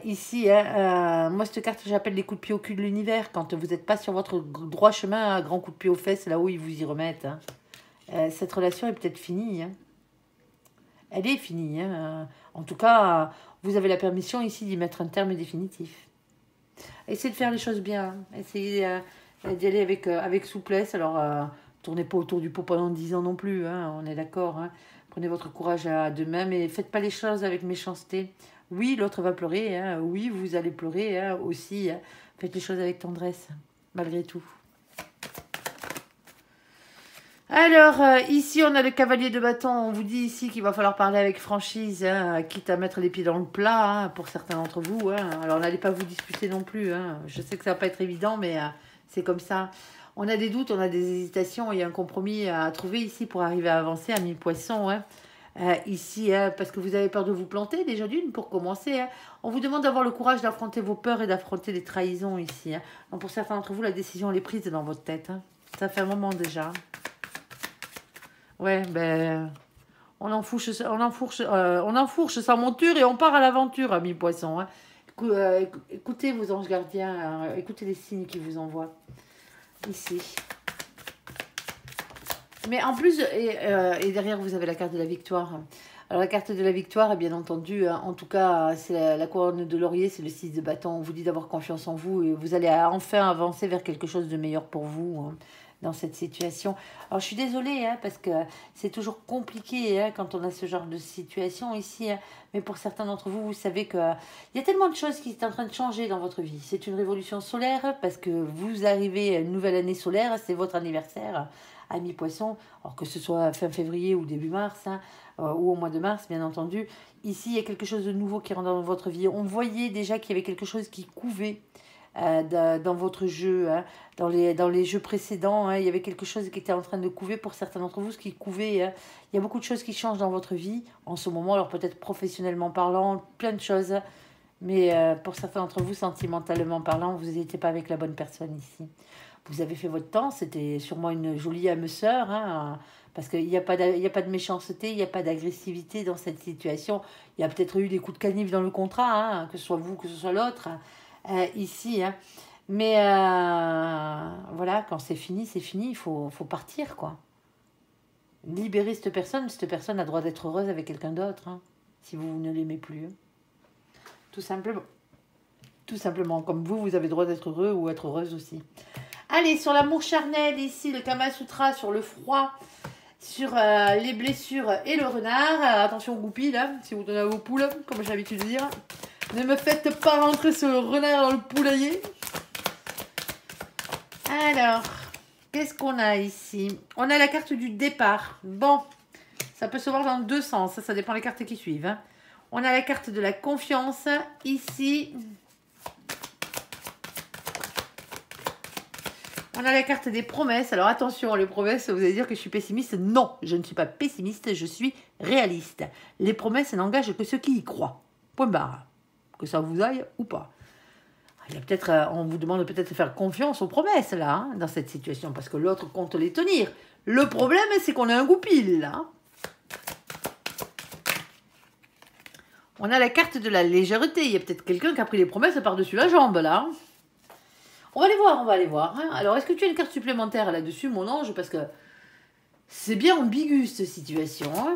Ici, hein, moi, cette carte, j'appelle les coups de pied au cul de l'univers. Quand vous n'êtes pas sur votre droit chemin, un grand coup de pied aux fesses, c'est là où ils vous y remettent. Hein. Cette relation est peut-être finie. Hein. Elle est finie. Hein. En tout cas, vous avez la permission ici d'y mettre un terme définitif. Essayez de faire les choses bien. Essayez d'y aller avec souplesse. Alors, tournez pas autour du pot pendant 10 ans non plus. Hein. On est d'accord. Hein. Prenez votre courage à deux mains, mais faites pas les choses avec méchanceté. Oui, l'autre va pleurer. Hein. Oui, vous allez pleurer hein, aussi. Hein. Faites les choses avec tendresse, malgré tout. Alors, ici, on a le cavalier de bâton. On vous dit ici qu'il va falloir parler avec franchise, hein, quitte à mettre les pieds dans le plat, hein, pour certains d'entre vous. Hein. Alors, n'allez pas vous disputer non plus. Hein. Je sais que ça va pas être évident, mais c'est comme ça. On a des doutes, on a des hésitations. Il y a un compromis à trouver ici pour arriver à avancer à mi-poisson. Hein. Ici, hein, parce que vous avez peur de vous planter, déjà d'une, pour commencer. Hein. On vous demande d'avoir le courage d'affronter vos peurs et d'affronter les trahisons ici. Hein. Donc, pour certains d'entre vous, la décision elle est prise dans votre tête. Hein. Ça fait un moment déjà. Ouais, ben, on enfourche sa monture et on part à l'aventure, ami poisson. Hein. Écoutez vos anges gardiens, hein, écoutez les signes qu'ils vous envoient ici. Mais en plus, et derrière vous avez la carte de la victoire. Alors la carte de la victoire, bien entendu, hein, en tout cas, c'est la couronne de laurier, c'est le 6 de bâton. On vous dit d'avoir confiance en vous et vous allez enfin avancer vers quelque chose de meilleur pour vous. Hein, dans cette situation. Alors je suis désolée, hein, parce que c'est toujours compliqué, hein, quand on a ce genre de situation ici, hein, mais pour certains d'entre vous, vous savez qu'il y a tellement de choses qui sont en train de changer dans votre vie. C'est une révolution solaire, parce que vous arrivez à une nouvelle année solaire, c'est votre anniversaire à mi-poisson, alors que ce soit fin février ou début mars, hein, ou au mois de mars, bien entendu. Ici, il y a quelque chose de nouveau qui rentre dans votre vie. On voyait déjà qu'il y avait quelque chose qui couvait dans votre jeu, hein, dans les jeux précédents, hein, il y avait quelque chose qui était en train de couver pour certains d'entre vous, ce qui couvait. Hein. Il y a beaucoup de choses qui changent dans votre vie en ce moment, alors peut-être professionnellement parlant, plein de choses, mais pour certains d'entre vous, sentimentalement parlant, vous n'étiez pas avec la bonne personne ici. Vous avez fait votre temps, c'était sûrement une jolie âme sœur, hein, parce qu'il n'y a pas de méchanceté, il n'y a pas d'agressivité dans cette situation. Il y a peut-être eu des coups de canif dans le contrat, hein, que ce soit vous, que ce soit l'autre. Ici, hein. Mais voilà, quand c'est fini, il faut partir, quoi. Libérer cette personne a droit d'être heureuse avec quelqu'un d'autre, hein, si vous ne l'aimez plus. Tout simplement. Tout simplement, comme vous avez le droit d'être heureux ou être heureuse aussi. Allez, sur l'amour charnel, ici, le Kama Sutra, sur le froid, sur les blessures et le renard. Attention aux goupilles, là, si vous donnez à vos poules, comme j'ai l'habitude de dire. Ne me faites pas rentrer ce renard dans le poulailler. Alors, qu'est-ce qu'on a ici? On a la carte du départ. Bon, ça peut se voir dans deux sens. Ça dépend des cartes qui suivent. Hein. On a la carte de la confiance. Ici, on a la carte des promesses. Alors attention, les promesses, vous allez dire que je suis pessimiste. Non, je ne suis pas pessimiste, je suis réaliste. Les promesses n'engagent que ceux qui y croient. Point barre. Que ça vous aille ou pas. Il y a peut-être, on vous demande peut-être de faire confiance aux promesses, là, hein, dans cette situation, parce que l'autre compte les tenir. Le problème, c'est qu'on a un goupil, là. On a la carte de la légèreté. Il y a peut-être quelqu'un qui a pris les promesses par-dessus la jambe, là. On va les voir. Hein. Alors, est-ce que tu as une carte supplémentaire là-dessus, mon ange? Parce que c'est bien ambigu, cette situation. Hein.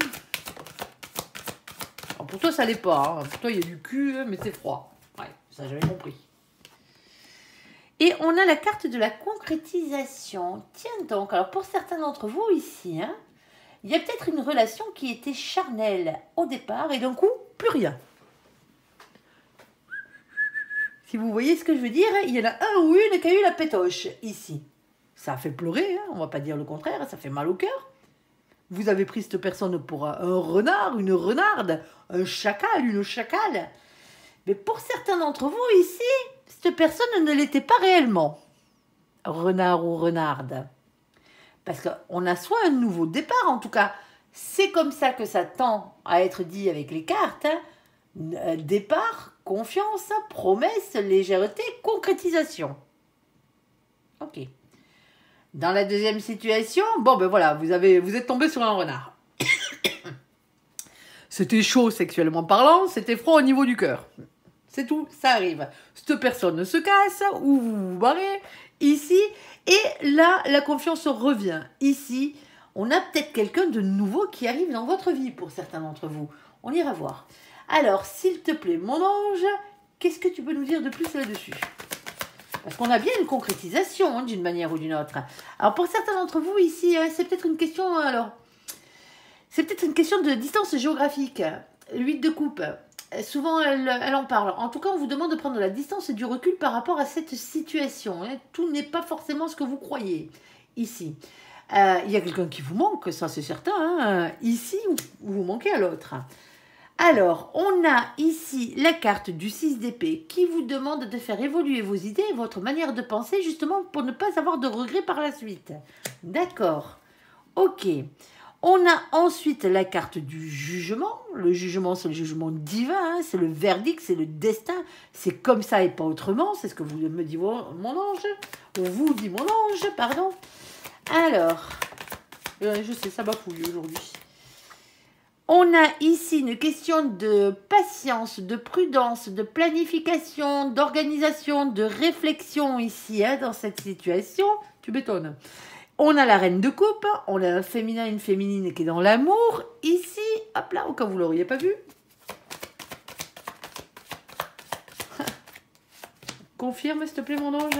Alors, pour toi, ça l'est pas. Hein. Pour toi, il y a du cul, mais c'est froid. Ouais, ça, j'avais compris. Et on a la carte de la concrétisation. Tiens donc, alors pour certains d'entre vous ici, hein, il y a peut-être une relation qui était charnelle au départ et d'un coup, plus rien. Si vous voyez ce que je veux dire, il y en a un ou une qui a eu la pétoche ici. Ça a fait pleurer, hein, on ne va pas dire le contraire, ça fait mal au cœur. Vous avez pris cette personne pour un renard, une renarde, un chacal, une chacale. Mais pour certains d'entre vous ici, cette personne ne l'était pas réellement. Renard ou renarde. Parce qu'on a soit un nouveau départ, en tout cas, c'est comme ça que ça tend à être dit avec les cartes. Hein. Départ, confiance, promesse, légèreté, concrétisation. Ok. Dans la deuxième situation, bon ben voilà, vous êtes tombé sur un renard. C'était chaud sexuellement parlant, c'était froid au niveau du cœur. C'est tout, ça arrive. Cette personne se casse ou vous vous barrez ici. Et là, la confiance revient. Ici, on a peut-être quelqu'un de nouveau qui arrive dans votre vie pour certains d'entre vous. On ira voir. Alors, s'il te plaît, mon ange, qu'est-ce que tu peux nous dire de plus là-dessus? Parce qu'on a bien une concrétisation, hein, d'une manière ou d'une autre. Alors, pour certains d'entre vous ici, hein, c'est peut-être une question... Alors, c'est peut-être une question de distance géographique. 8 de coupe. Souvent, elle en parle. En tout cas, on vous demande de prendre de la distance et du recul par rapport à cette situation. Hein. Tout n'est pas forcément ce que vous croyez ici. Il y a quelqu'un qui vous manque, ça c'est certain, hein. Ici, vous manquez à l'autre. Alors, on a ici la carte du 6 d'épée qui vous demande de faire évoluer vos idées et votre manière de penser, justement pour ne pas avoir de regrets par la suite. D'accord. Ok. On a ensuite la carte du jugement. Le jugement, c'est le jugement divin, hein, c'est le verdict, c'est le destin. C'est comme ça et pas autrement. C'est ce que vous me dit mon ange. On vous dit mon ange, pardon. Alors, je sais, ça bafouille aujourd'hui. On a ici une question de patience, de prudence, de planification, d'organisation, de réflexion ici, hein, dans cette situation. Tu m'étonnes. On a la reine de coupe, on a un féminin et une féminine qui est dans l'amour. Ici, hop là, au cas où vous ne l'auriez pas vu. Confirme, s'il te plaît, mon ange.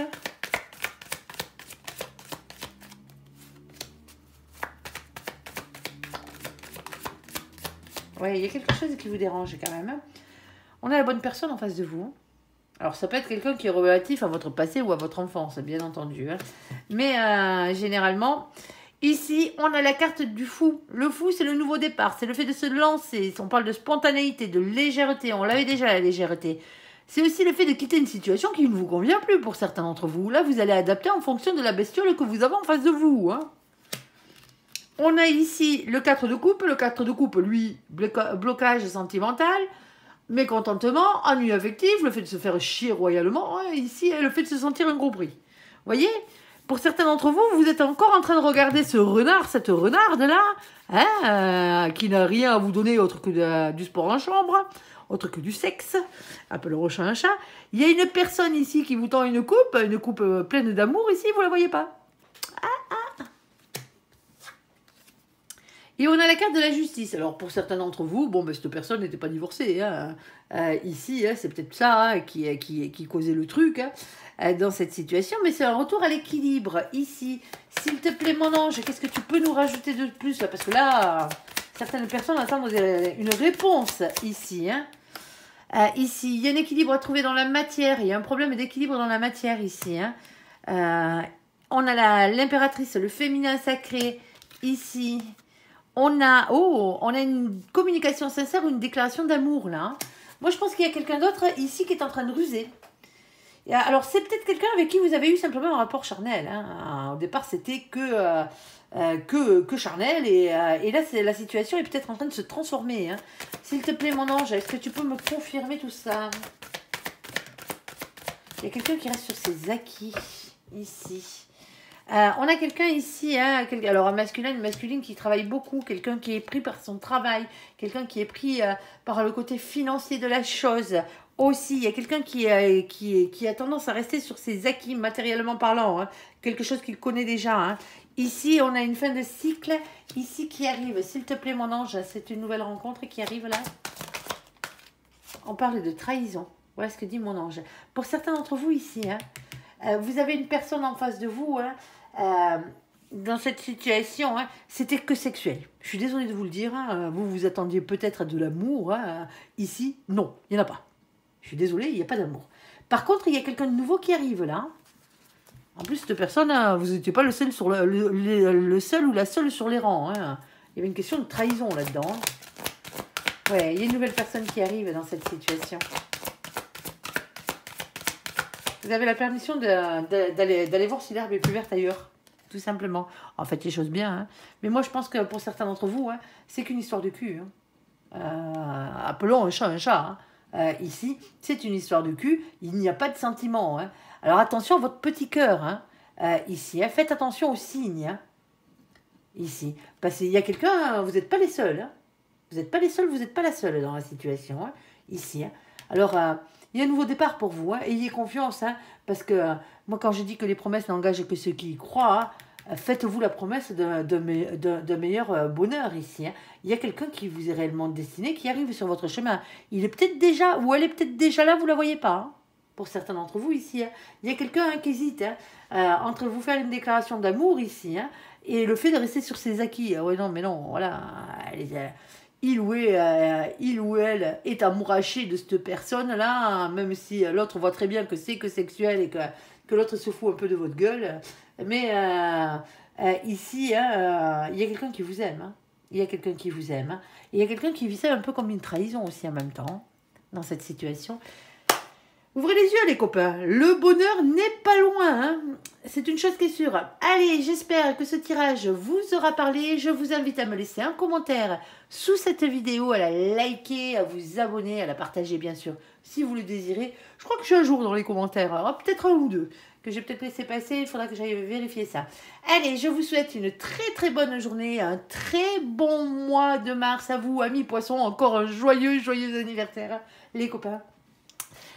Ouais, il y a quelque chose qui vous dérange quand même. On a la bonne personne en face de vous. Alors, ça peut être quelqu'un qui est relatif à votre passé ou à votre enfance, bien entendu. Hein. Mais généralement, ici, on a la carte du fou. Le fou, c'est le nouveau départ. C'est le fait de se lancer. On parle de spontanéité, de légèreté. On l'avait déjà, la légèreté. C'est aussi le fait de quitter une situation qui ne vous convient plus pour certains d'entre vous. Là, vous allez adapter en fonction de la bestiole que vous avez en face de vous. Hein. On a ici le 4 de coupe. Le 4 de coupe, lui, blocage sentimental, mécontentement, ennui affectif, le fait de se faire chier royalement. Hein, ici, le fait de se sentir incompris. Voyez, pour certains d'entre vous, vous êtes encore en train de regarder ce renard, cette renarde-là, hein, qui n'a rien à vous donner autre que du sport en chambre, autre que du sexe. Appelons le chat un chat. Il y a une personne ici qui vous tend une coupe pleine d'amour ici, vous la voyez pas. Et on a la carte de la justice. Alors, pour certains d'entre vous, bon, ben, cette personne n'était pas divorcée. Hein. Ici, hein, c'est peut-être ça hein, qui causait le truc hein, dans cette situation. Mais c'est un retour à l'équilibre. Ici, s'il te plaît, mon ange, qu'est-ce que tu peux nous rajouter de plus là? Parce que là, certaines personnes attendent une réponse ici. Hein. Ici, il y a un équilibre à trouver dans la matière. Il y a un problème d'équilibre dans la matière ici. Hein. On a l'impératrice, le féminin sacré ici. On a une communication sincère ou une déclaration d'amour, là. Hein. Moi, je pense qu'il y a quelqu'un d'autre ici qui est en train de ruser. Et alors, c'est peut-être quelqu'un avec qui vous avez eu simplement un rapport charnel. Hein. Au départ, c'était que charnel. Et là, la situation est peut-être en train de se transformer. Hein. S'il te plaît, mon ange, est-ce que tu peux me confirmer tout ça? Il y a quelqu'un qui reste sur ses acquis, ici. On a quelqu'un ici, hein, alors un masculin, une masculine qui travaille beaucoup, quelqu'un qui est pris par son travail, quelqu'un qui est pris par le côté financier de la chose. Aussi, il y a quelqu'un qui a tendance à rester sur ses acquis matériellement parlant, hein, quelque chose qu'il connaît déjà. Hein. Ici, on a une fin de cycle, ici qui arrive. S'il te plaît, mon ange, c'est une nouvelle rencontre qui arrive là. On parle de trahison. Voilà ce que dit mon ange. Pour certains d'entre vous ici, hein, vous avez une personne en face de vous, hein, dans cette situation, hein, c'était que sexuel. Je suis désolée de vous le dire, hein, vous vous attendiez peut-être à de l'amour. Hein, ici, non, il n'y en a pas. Je suis désolée, il n'y a pas d'amour. Par contre, il y a quelqu'un de nouveau qui arrive là. En plus, cette personne, vous n'étiez pas le seul, le seul ou la seule sur les rangs. Hein. Il y avait une question de trahison là-dedans. Hein. Ouais, il y a une nouvelle personne qui arrive dans cette situation. Vous avez la permission d'aller voir si l'herbe est plus verte ailleurs, tout simplement. En fait, les choses bien. Hein. Mais moi, je pense que pour certains d'entre vous, hein, c'est qu'une histoire de cul. Hein. Appelons un chat. Hein. Ici, c'est une histoire de cul. Il n'y a pas de sentiment. Hein. Alors, attention à votre petit cœur. Hein. Ici, hein. Faites attention aux signes. Hein. Ici. Parce qu'il y a quelqu'un, vous n'êtes pas les seuls. Hein. Vous n'êtes pas les seuls, vous n'êtes pas la seule dans la situation. Hein. Ici. Hein. Alors... il y a un nouveau départ pour vous, hein. Ayez confiance, hein, parce que moi quand je dis que les promesses n'engagent que ceux qui y croient, hein, faites-vous la promesse d'un meilleur bonheur ici. Hein. Il y a quelqu'un qui vous est réellement destiné, qui arrive sur votre chemin. Il est peut-être déjà, ou elle est peut-être déjà là, vous ne la voyez pas, hein, pour certains d'entre vous ici. Hein. Il y a quelqu'un hein, qui hésite hein, entre vous faire une déclaration d'amour ici, hein, et le fait de rester sur ses acquis. Ah ouais, non, mais non, voilà. il ou elle est amouraché de cette personne-là, même si l'autre voit très bien que c'est que sexuel et que l'autre se fout un peu de votre gueule. Mais ici, hein, il y a quelqu'un qui vous aime. Hein. Il y a quelqu'un qui vous aime. Hein. Il y a quelqu'un qui vit ça un peu comme une trahison aussi en même temps, dans cette situation. Ouvrez les yeux les copains, le bonheur n'est pas loin, hein. C'est une chose qui est sûre. Allez, j'espère que ce tirage vous aura parlé. Je vous invite à me laisser un commentaire sous cette vidéo, à la liker, à vous abonner, à la partager bien sûr, si vous le désirez. Je crois que je suis à jour dans les commentaires, alors peut-être un ou deux, que j'ai peut-être laissé passer, il faudra que j'aille vérifier ça. Allez, je vous souhaite une très très bonne journée, un très bon mois de mars à vous, amis poissons, encore un joyeux anniversaire, les copains.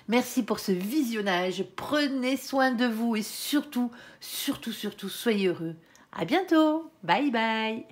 Merci pour ce visionnage. Prenez soin de vous et surtout, soyez heureux. À bientôt. Bye bye.